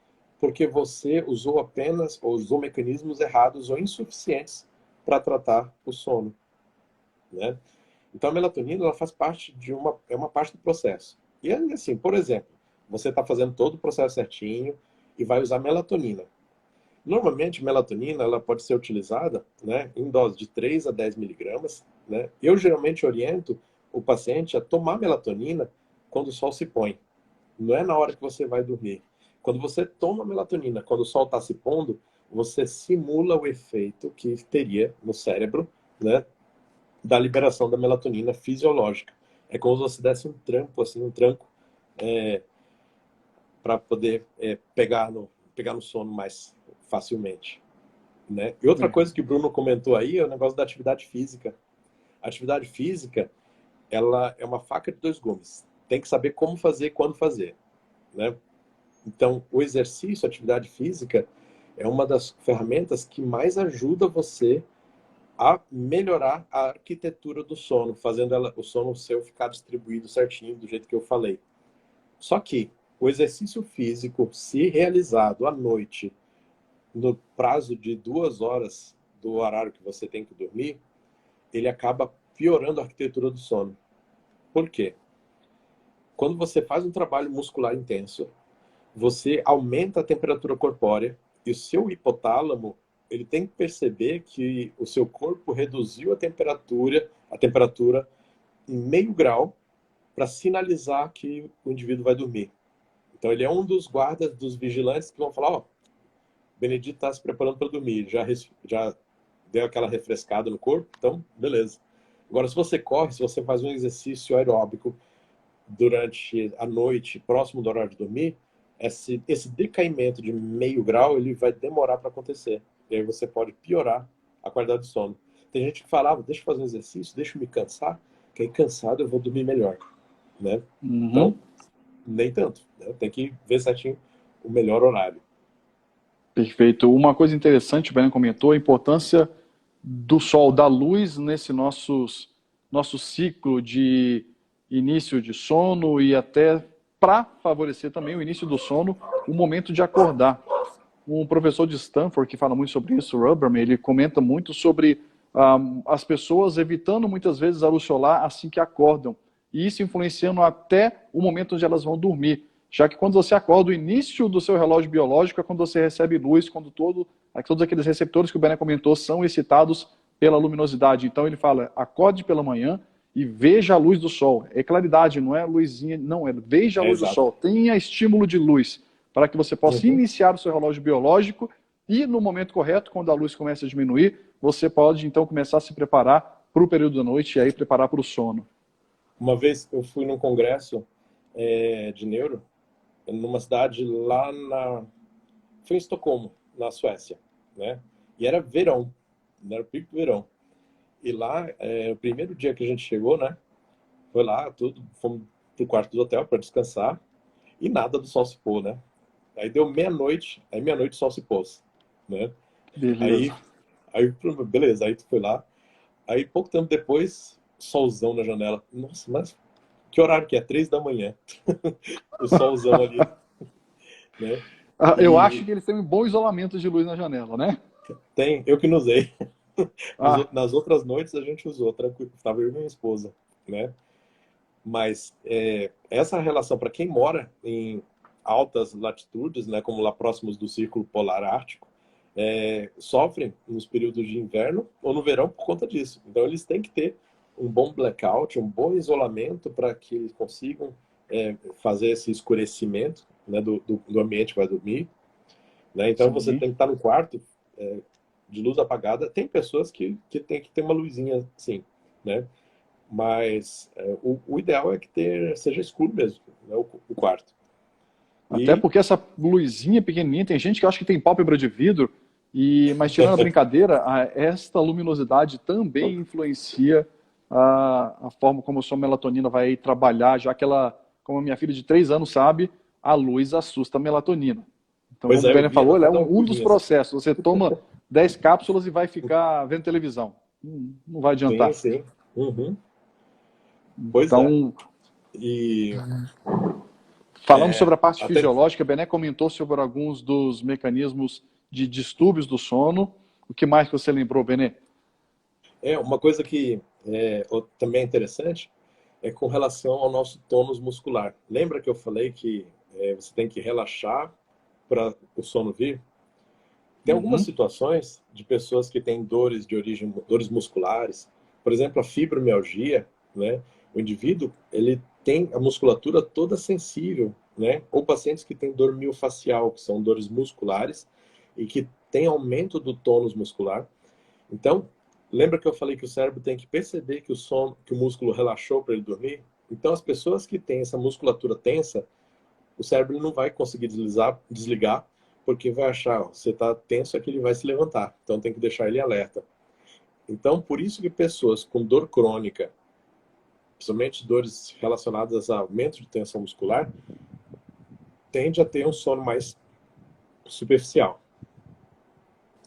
porque você usou apenas ou usou mecanismos errados ou insuficientes para tratar o sono, né? Então, a melatonina ela faz parte é uma parte do processo. E assim, por exemplo, você está fazendo todo o processo certinho e vai usar melatonina. Normalmente, melatonina ela pode ser utilizada, né, em dose de 3 a 10 miligramas. Né? Eu geralmente oriento o paciente a tomar melatonina quando o sol se põe. Não é na hora que você vai dormir. Quando você toma melatonina, quando o sol está se pondo, você simula o efeito que teria no cérebro, né, da liberação da melatonina fisiológica. É como se você desse um trampo, assim, um tranco, para poder pegar no sono mais facilmente. Né? E outra É. coisa que o Bruno comentou aí é o negócio da atividade física. A atividade física, ela é uma faca de dois gumes. Tem que saber como fazer e quando fazer. Né? Então, o exercício, a atividade física, é uma das ferramentas que mais ajuda você a melhorar a arquitetura do sono, fazendo o sono seu ficar distribuído certinho, do jeito que eu falei. Só que o exercício físico, se realizado à noite, no prazo de 2 horas do horário que você tem que dormir, ele acaba piorando a arquitetura do sono. Por quê? Quando você faz um trabalho muscular intenso, você aumenta a temperatura corpórea e o seu hipotálamo ele tem que perceber que o seu corpo reduziu a temperatura em meio grau para sinalizar que o indivíduo vai dormir. Então ele é um dos guardas, dos vigilantes que vão falar: ó, Benedito está se preparando para dormir, já deu aquela refrescada no corpo, então beleza. Agora, se você corre, se você faz um exercício aeróbico, durante a noite, próximo do horário de dormir, esse decaimento de meio grau, ele vai demorar para acontecer. E aí você pode piorar a qualidade do sono. Tem gente que falava, deixa eu fazer um exercício, deixa eu me cansar, que aí cansado eu vou dormir melhor, né? Uhum. Então, nem tanto, né? Tem que ver certinho o melhor horário. Perfeito. Uma coisa interessante, o Ben comentou, a importância do sol, da luz nesse nosso ciclo de início de sono e até para favorecer também o início do sono, o momento de acordar. Um professor de Stanford que fala muito sobre isso, o Ruberman, ele comenta muito sobre as pessoas evitando muitas vezes a luz solar assim que acordam, e isso influenciando até o momento onde elas vão dormir, já que quando você acorda, o início do seu relógio biológico é quando você recebe luz, quando todos aqueles receptores que o Bené comentou são excitados pela luminosidade. Então ele fala, acorde pela manhã e veja a luz do sol. É claridade, não é luzinha, não, veja a É luz do exato. sol, tenha estímulo de luz, para que você possa Uhum. iniciar o seu relógio biológico e no momento correto, quando a luz começa a diminuir, você pode então começar a se preparar para o período da noite e aí preparar para o sono. Uma vez eu fui num congresso de neuro, numa cidade foi em Estocolmo, na Suécia, né? E era verão, era o pico do verão. E lá, o primeiro dia que a gente chegou, né? Foi lá, tudo, fomos pro quarto do hotel para descansar e nada do sol se pôr, né? Aí deu meia-noite, aí meia-noite o sol se pôs, né? Aí, Beleza. aí, beleza, aí tu foi lá. Aí pouco tempo depois, solzão na janela. Nossa, mas que horário que é? 3 da manhã. O solzão ali, né? Eu acho E que eles têm um bom isolamento de luz na janela, né? eu que não usei. Ah, Nas outras noites a gente usou, tranquilo. Estava eu e minha esposa, né? Mas essa relação, para quem mora em altas latitudes, né, como lá próximos do Círculo Polar Ártico, sofrem nos períodos de inverno ou no verão por conta disso. Então eles têm que ter um bom blackout, um bom isolamento para que eles consigam fazer esse escurecimento, né, do ambiente que vai dormir. Né? Então você sim. tem que estar no quarto de luz apagada. Tem pessoas que tem que ter uma luzinha assim, né? Mas o ideal é que seja escuro mesmo, né, o quarto. Até E porque essa luzinha pequenininha, tem gente que acha que tem pálpebra de vidro, mas tirando a brincadeira, esta luminosidade também influencia a forma como a sua melatonina vai trabalhar, já que ela, como a minha filha de 3 anos sabe, a luz assusta a melatonina. Então, pois como o é, eu Benen vi ela falou, ela é até dar uma um dos pulinha assim. processos. Você toma 10 cápsulas e vai ficar vendo televisão. Não vai Sim, adiantar. sim. Uhum. Pois é. Então, E falamos sobre a parte até fisiológica, Bené comentou sobre alguns dos mecanismos de distúrbios do sono. O que mais que você lembrou, Bené? uma coisa que também é interessante é com relação ao nosso tônus muscular. Lembra que eu falei que você tem que relaxar para o sono vir? Tem algumas Uhum. situações de pessoas que têm dores musculares, por exemplo, a fibromialgia, né? O indivíduo, ele tem a musculatura toda sensível, né? Ou pacientes que têm dor miofascial, que são dores musculares e que têm aumento do tônus muscular. Então, lembra que eu falei que o cérebro tem que perceber que que o músculo relaxou para ele dormir? Então, as pessoas que têm essa musculatura tensa, o cérebro não vai conseguir desligar, porque vai achar, ó, você está tenso, é que ele vai se levantar. Então tem que deixar ele alerta. Então, por isso que pessoas com dor crônica, principalmente dores relacionadas a aumento de tensão muscular, tende a ter um sono mais superficial.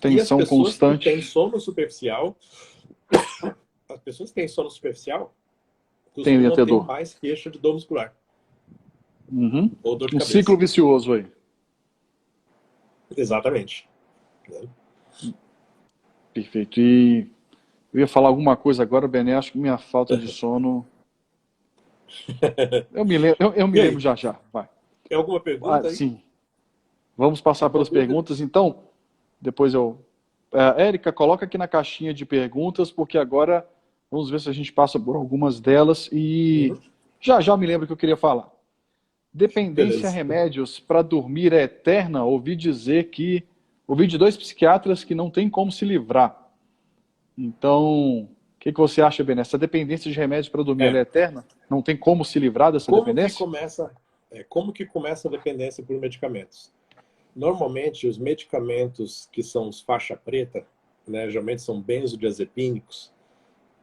E as Tensão pessoas que têm constante, sono superficial, as pessoas que têm sono superficial tende a costumam ter ter dor. mais queixa de dor muscular Uhum. ou dor de Um ciclo cabeça. vicioso aí. Exatamente. Perfeito. E eu ia falar alguma coisa agora, Bené, acho que minha falta de sono. Eu me E lembro aí, já já. Vai. tem alguma pergunta aí? Sim. Vamos passar Alguma pelas dúvida? perguntas, então. Depois eu. Érica, coloca aqui na caixinha de perguntas, porque agora vamos ver se a gente passa por algumas delas. E Uhum. já já me lembro que eu queria falar. Dependência a Beleza. remédios para dormir é eterna? Ouvi de 2 psiquiatras que não tem como se livrar. Então, que você acha, Bené? Essa dependência de remédios para dormir, ela É, é eterna? Não tem como se livrar dessa como que dependência? começa, como que começa a dependência por medicamentos? Normalmente, os medicamentos que são os faixa preta, né, geralmente são benzodiazepínicos,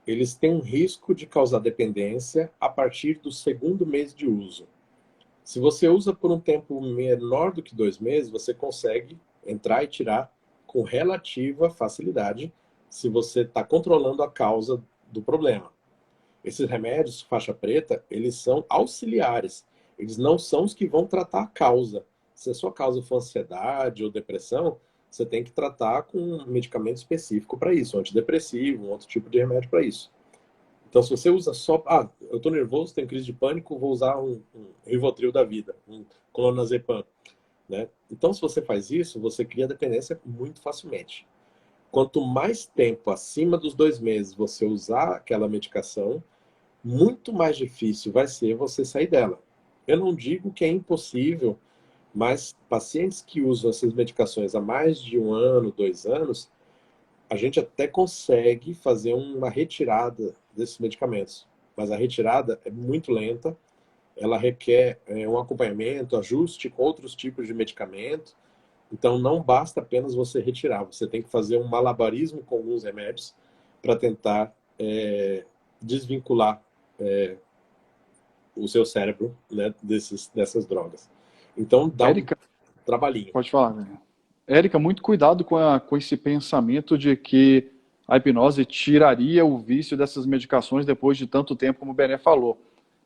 eles têm um risco de causar dependência a partir do segundo mês de uso. Se você usa por um tempo menor do que 2 meses, você consegue entrar e tirar com relativa facilidade se você está controlando a causa do problema. Esses remédios, faixa preta, eles são auxiliares. Eles não são os que vão tratar a causa. Se a sua causa for ansiedade ou depressão, você tem que tratar com um medicamento específico para isso, um antidepressivo, um outro tipo de remédio para isso. Então, se você usa só... Ah, eu estou nervoso, tenho crise de pânico, vou usar um Rivotril da vida, um clonazepam, né? Então, se você faz isso, você cria dependência muito facilmente. Quanto mais tempo acima dos 2 meses você usar aquela medicação, muito mais difícil vai ser você sair dela. Eu não digo que é impossível, mas pacientes que usam essas medicações há mais de 1 ano, 2 anos, a gente até consegue fazer uma retirada desses medicamentos. Mas a retirada é muito lenta, ela requer um acompanhamento, ajuste com outros tipos de medicamento. Então, não basta apenas você retirar, você tem que fazer um malabarismo com alguns remédios para tentar desvincular o seu cérebro, né, dessas drogas. Então, dá um Érica, trabalhinho. pode falar, Bené. Érica, muito cuidado com esse pensamento de que a hipnose tiraria o vício dessas medicações depois de tanto tempo, como o Bené falou.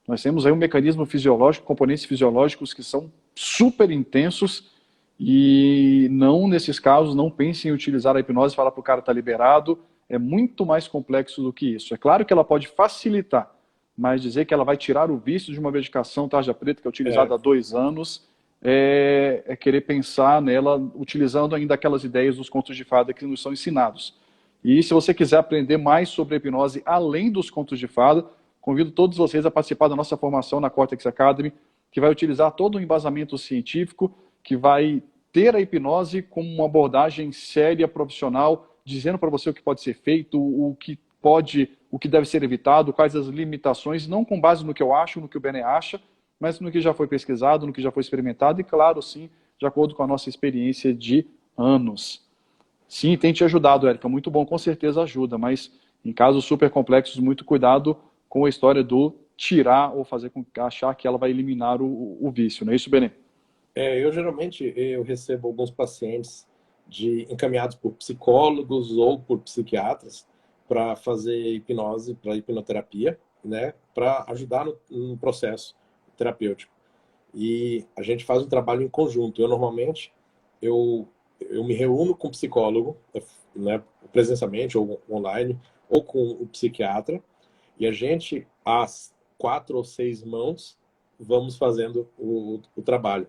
Nós temos aí um mecanismo fisiológico, componentes fisiológicos que são super intensos e não, nesses casos, não pense em utilizar a hipnose e falar para o cara estar liberado. É muito mais complexo do que isso. É claro que ela pode facilitar, mas dizer que ela vai tirar o vício de uma medicação tarja preta que é É, utilizada há 2 anos é querer pensar nela utilizando ainda aquelas ideias dos contos de fada que nos são ensinados. E se você quiser aprender mais sobre a hipnose além dos contos de fada, convido todos vocês a participar da nossa formação na Cortex Academy, que vai utilizar todo um embasamento científico, que vai ter a hipnose como uma abordagem séria, profissional, dizendo para você o que pode ser feito, o que deve ser evitado, quais as limitações, não com base no que eu acho, no que o Bené acha, mas no que já foi pesquisado, no que já foi experimentado e, claro, sim, de acordo com a nossa experiência de anos. Sim, tem te ajudado, Érica, muito bom, com certeza ajuda, mas em casos super complexos, muito cuidado com a história do tirar ou fazer com achar que ela vai eliminar o vício, não é isso, Benê? eu geralmente eu recebo alguns pacientes encaminhados por psicólogos ou por psiquiatras para fazer hipnose, para hipnoterapia, né, para ajudar no processo terapêutico. E a gente faz um trabalho em conjunto. Eu normalmente eu me reúno com o psicólogo, né, presencialmente ou online, ou com o psiquiatra, e a gente, às 4 ou 6 mãos, vamos fazendo o trabalho,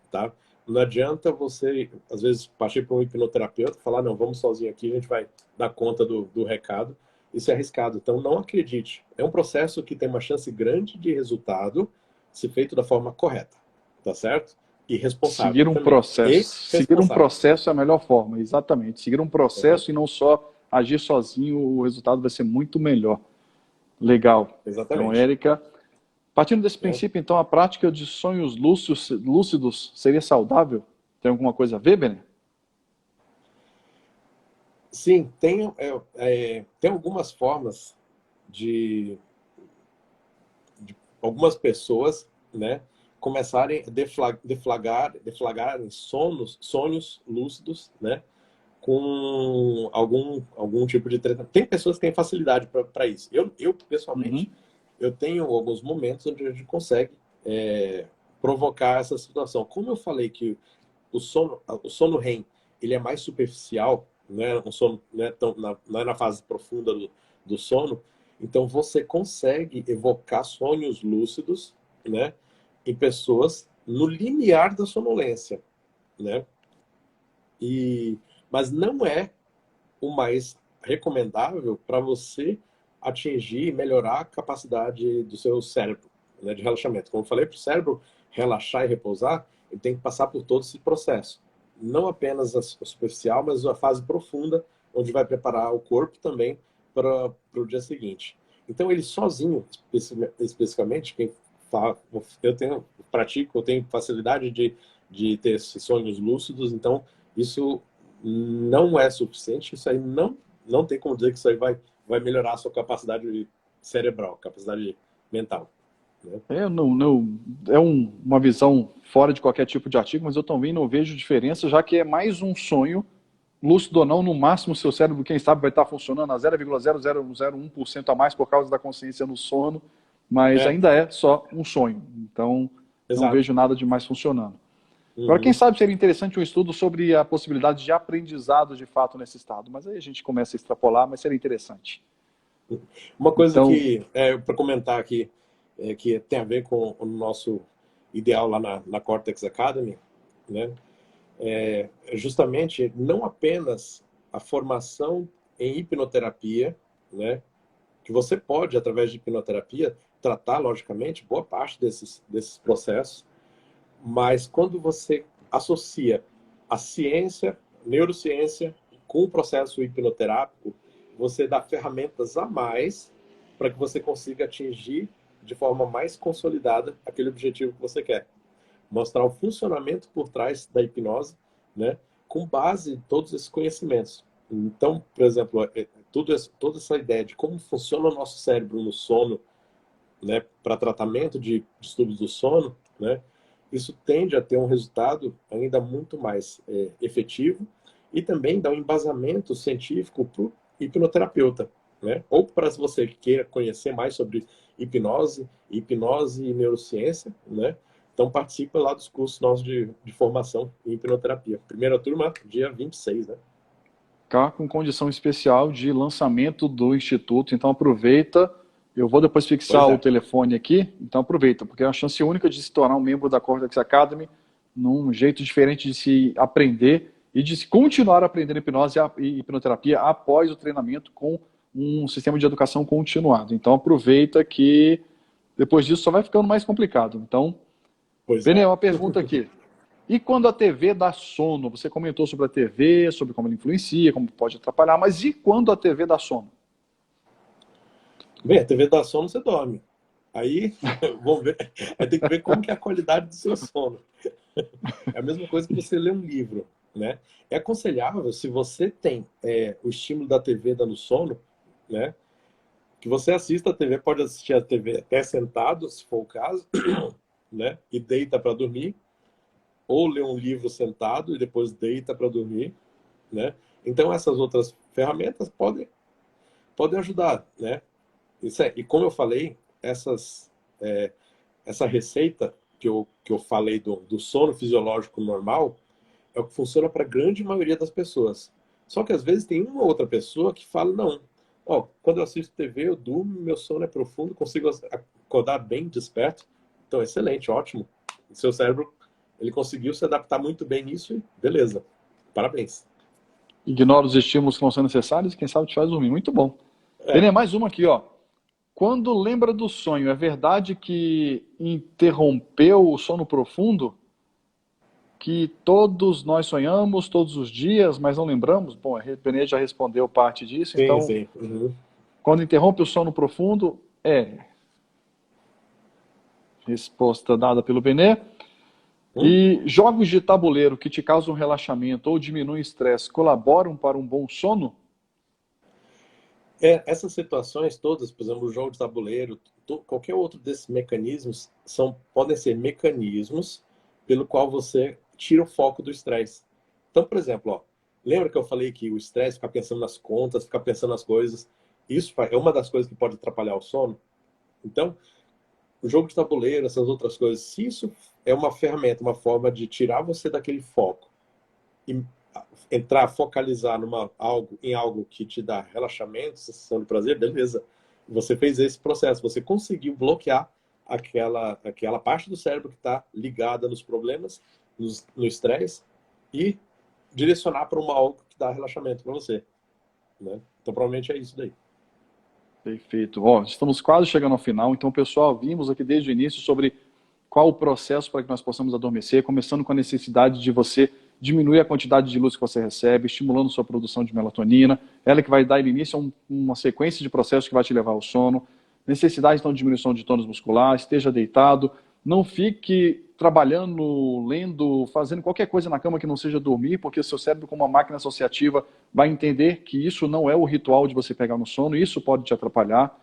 tá? Não adianta você, às vezes, partir para um hipnoterapeuta e falar, não, vamos sozinho aqui, a gente vai dar conta do recado. Isso é arriscado, então não acredite. É um processo que tem uma chance grande de resultado se feito da forma correta, tá certo? E responsável também. E Seguir um responsável. processo é a melhor forma, exatamente. Seguir um Uhum. processo e não só agir sozinho, o resultado vai ser muito melhor. Legal. Então, Exatamente. Érica, partindo desse É. princípio, então, a prática de sonhos lúcidos seria saudável? Tem alguma coisa a ver, Benê? Sim, tem algumas formas de algumas pessoas, né, começarem a deflagrarem sonhos lúcidos, né, com algum tipo de tratamento. Tem pessoas que têm facilidade para isso. Eu pessoalmente, Uhum. eu tenho alguns momentos onde a gente consegue provocar essa situação. Como eu falei que o sono REM, ele é mais superficial, né? Um sono, né, não é na fase profunda do sono, então você consegue evocar sonhos lúcidos, né, em pessoas no limiar da sonolência, né? Mas não é o mais recomendável para você atingir e melhorar a capacidade do seu cérebro, né, de relaxamento. Como eu falei, para o cérebro relaxar e repousar, ele tem que passar por todo esse processo. Não apenas a superficial, mas a fase profunda, onde vai preparar o corpo também para o dia seguinte. Então, ele sozinho, especificamente, quem fala, eu tenho facilidade de ter esses sonhos lúcidos, então isso não é suficiente, isso aí não tem como dizer que isso aí vai melhorar a sua capacidade cerebral, capacidade mental. Né? Uma visão fora de qualquer tipo de artigo, mas eu também não vejo diferença, já que é mais um sonho, lúcido ou não, no máximo seu cérebro, quem sabe, vai estar funcionando a 0,0001% a mais por causa da consciência no sono, mas ainda é só um sonho. Então, não vejo nada de mais funcionando. Agora, quem sabe seria interessante um estudo sobre a possibilidade de aprendizado de fato nesse estado, mas aí a gente começa a extrapolar, mas seria interessante. Uma coisa que, para comentar aqui, que tem a ver com o nosso ideal lá na Cortex Academy, né? Justamente não apenas a formação em hipnoterapia, né? Que você pode, através de hipnoterapia, tratar, logicamente, boa parte desses processos, mas quando você associa a ciência, neurociência, com o processo hipnoterápico, você dá ferramentas a mais para que você consiga atingir de forma mais consolidada aquele objetivo que você quer. Mostrar o funcionamento por trás da hipnose, né, com base em todos esses conhecimentos. Então, por exemplo, toda essa ideia de como funciona o nosso cérebro no sono, né, para tratamento de distúrbios do sono, né, isso tende a ter um resultado ainda muito mais efetivo e também dá um embasamento científico para o hipnoterapeuta, né? Ou para se você queira conhecer mais sobre hipnose e neurociência, né? Então participa lá dos cursos nossos de formação em hipnoterapia. Primeira turma, dia 26, né? Tá com condição especial de lançamento do Instituto, então aproveita. Eu vou depois fixar o telefone aqui, então aproveita, porque é uma chance única de se tornar um membro da Cortex Academy, num jeito diferente de se aprender e de se continuar aprendendo hipnose e hipnoterapia após o treinamento com um sistema de educação continuado. Então aproveita que depois disso só vai ficando mais complicado. Então, Benê, uma pergunta aqui. E quando a TV dá sono? Você comentou sobre a TV, sobre como ela influencia, como pode atrapalhar, mas e quando a TV dá sono? Bem, a TV dá sono, você dorme. Aí, vamos ver, aí tem que ver como que é a qualidade do seu sono. É a mesma coisa que você ler um livro, né? É aconselhável, se você tem o estímulo da TV dando sono, né? Que você assista a TV, pode assistir a TV até sentado, se for o caso, né? E deita para dormir, ou ler um livro sentado e depois deita para dormir, né? Então essas outras ferramentas podem ajudar, né? E como eu falei, essa receita que eu falei do sono fisiológico normal é o que funciona para a grande maioria das pessoas. Só que às vezes tem uma outra pessoa que fala, não, quando eu assisto TV eu durmo, meu sono é profundo, consigo acordar bem desperto. Então, excelente, ótimo. O seu cérebro, ele conseguiu se adaptar muito bem nisso e beleza. Parabéns. Ignora os estímulos que não são necessários e quem sabe te faz dormir. Muito bom. Benê, mais uma aqui, ó. Quando lembra do sonho, é verdade que interrompeu o sono profundo? Que todos nós sonhamos todos os dias, mas não lembramos? Bom, a Benê já respondeu parte disso, então... Sim. Uhum. Quando interrompe o sono profundo, resposta dada pelo Benê. E jogos de tabuleiro que te causam relaxamento ou diminuem o estresse colaboram para um bom sono? Essas situações todas, por exemplo, o jogo de tabuleiro, qualquer outro desses mecanismos, podem ser mecanismos pelo qual você tira o foco do estresse. Então, por exemplo, lembra que eu falei que o estresse, ficar pensando nas contas, ficar pensando nas coisas, isso é uma das coisas que pode atrapalhar o sono? Então, o jogo de tabuleiro, essas outras coisas, se isso é uma ferramenta, uma forma de tirar você daquele foco e focalizar em algo que te dá relaxamento, sensação de prazer, beleza. Você fez esse processo, você conseguiu bloquear aquela parte do cérebro que está ligada nos problemas, no estresse, e direcionar para algo que dá relaxamento para você. Né? Então, provavelmente é isso daí. Perfeito. Estamos quase chegando ao final, então, pessoal, vimos aqui desde o início sobre qual o processo para que nós possamos adormecer, começando com a necessidade de você diminuir a quantidade de luz que você recebe, estimulando sua produção de melatonina. Ela que vai dar início a uma sequência de processos que vai te levar ao sono. Necessidade, então, de diminuição de tônus muscular, esteja deitado, não fique trabalhando, lendo, fazendo qualquer coisa na cama que não seja dormir, porque seu cérebro, como uma máquina associativa, vai entender que isso não é o ritual de você pegar no sono, e isso pode te atrapalhar.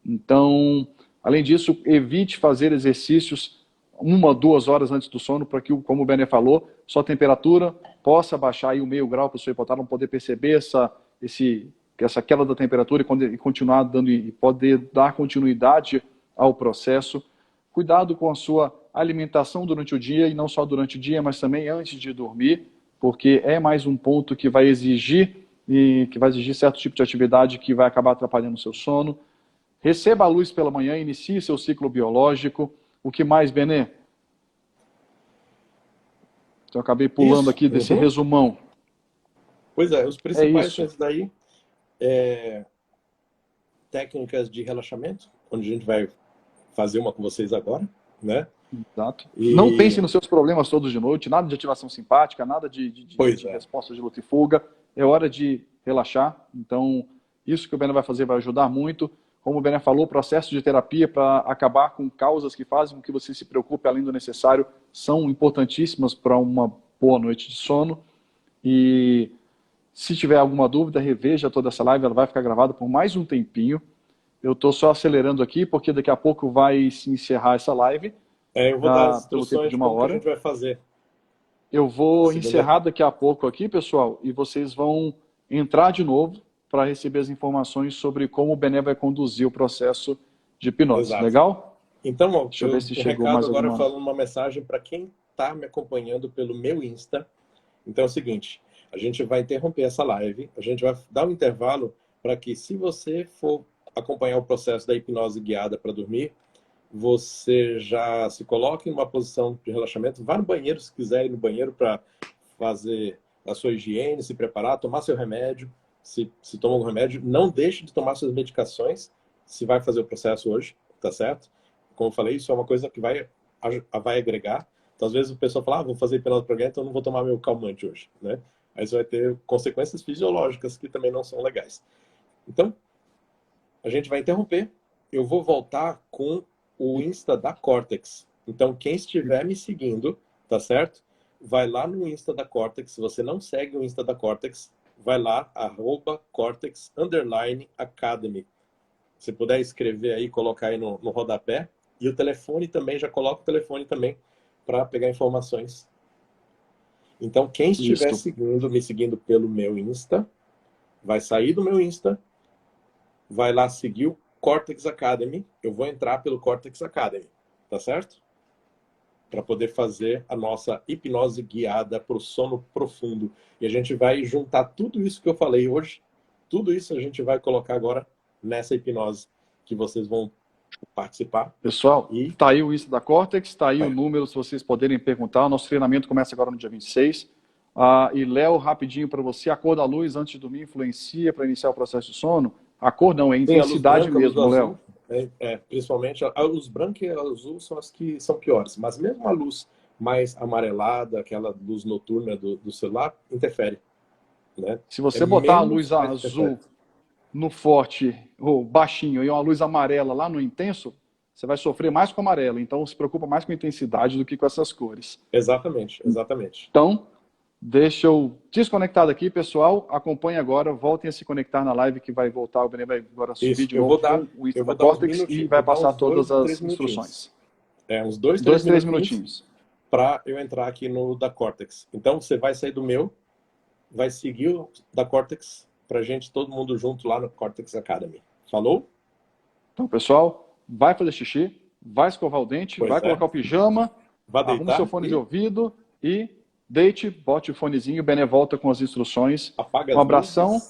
Então, além disso, evite fazer exercícios 1, 2 horas antes do sono, para que, como o Bené falou, sua temperatura possa baixar aí o meio grau para o seu hipotálamo poder perceber essa queda da temperatura e continuar dando e poder dar continuidade ao processo. Cuidado com a sua alimentação durante o dia, e não só durante o dia, mas também antes de dormir, porque é mais um ponto que vai exigir certo tipo de atividade que vai acabar atrapalhando o seu sono. Receba a luz pela manhã, inicie seu ciclo biológico. O que mais, Benê? Então, eu acabei pulando aqui desse resumão. Pois é, os principais são esses daí. Técnicas de relaxamento, onde a gente vai fazer uma com vocês agora, né? Exato. Não pense nos seus problemas todos de noite, nada de ativação simpática, nada de resposta de luta e fuga. É hora de relaxar. Então, isso que o Bené vai fazer vai ajudar muito. Como o Bené falou, o processo de terapia para acabar com causas que fazem com que você se preocupe além do necessário são importantíssimas para uma boa noite de sono. E se tiver alguma dúvida, reveja toda essa live, ela vai ficar gravada por mais um tempinho. Eu estou só acelerando aqui, porque daqui a pouco vai se encerrar essa live. Eu vou dar as instruções de uma hora. Que a gente vai fazer. Eu vou encerrar daqui a pouco aqui, pessoal, e vocês vão entrar de novo para receber as informações sobre como o Bené vai conduzir o processo de hipnose. Exato. Legal? Então, deixa eu ver se chegou mais agora alguma... falando uma mensagem para quem está me acompanhando pelo meu Insta. Então é o seguinte, a gente vai interromper essa live, a gente vai dar um intervalo para que, se você for acompanhar o processo da hipnose guiada para dormir, você já se coloque em uma posição de relaxamento, vá no banheiro se quiser ir no banheiro para fazer a sua higiene, se preparar, tomar seu remédio, se toma um remédio, não deixe de tomar suas medicações, se vai fazer o processo hoje, tá certo? Como eu falei, isso é uma coisa que vai agregar. Então, às vezes, o pessoal fala, vou fazer hipnose para alguém, então não vou tomar meu calmante hoje, né? Aí você vai ter consequências fisiológicas que também não são legais. Então, a gente vai interromper. Eu vou voltar com o Insta da Cortex. Então, quem estiver me seguindo, tá certo? Vai lá no Insta da Cortex. Se você não segue o Insta da Cortex, vai lá, @cortex_academy. Se puder escrever aí, colocar aí no rodapé. E o telefone também, já coloca o telefone também para pegar informações. Então, quem estiver me seguindo pelo meu Insta, vai sair do meu Insta, vai lá seguir o Cortex Academy. Eu vou entrar pelo Cortex Academy, tá certo? Para poder fazer a nossa hipnose guiada para o sono profundo. E a gente vai juntar tudo isso que eu falei hoje, tudo isso a gente vai colocar agora nessa hipnose que vocês vão participar. Pessoal, tá aí o Insta da Cortex, tá aí o número, se vocês poderem perguntar. O nosso treinamento começa agora no dia 26. E Léo, rapidinho para você, a cor da luz antes de dormir influencia para iniciar o processo de sono? A cor não, é a intensidade mesmo, Léo. Principalmente a luz branca e a azul são as que são piores, mas mesmo a luz mais amarelada, aquela luz noturna do celular, interfere. Né? Se você botar a luz azul no forte ou baixinho e uma luz amarela lá no intenso, você vai sofrer mais com amarelo. Então, se preocupa mais com a intensidade do que com essas cores. Exatamente, exatamente. Então, deixa eu desconectar daqui, pessoal. Acompanhe agora, voltem a se conectar na live que vai voltar. O Bené vai agora subir de novo o Insta da Cortex e vai passar todas as instruções. Uns 2, 3 minutinhos. Para eu entrar aqui no da Cortex. Então, você vai sair do meu, vai seguir o da Cortex, pra gente, todo mundo junto lá no Cortex Academy. Falou? Então, pessoal, vai fazer xixi, vai escovar o dente, vai colocar o pijama, arruma seu fone de ouvido e deite, bote o fonezinho, o Bené volta com as instruções. Um abração.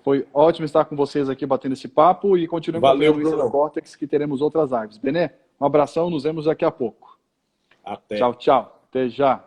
Foi ótimo estar com vocês aqui batendo esse papo e continuem acompanhando o Insta da Cortex, que teremos outras lives. Bené, um abração, nos vemos daqui a pouco. Até. Tchau, tchau. Até já.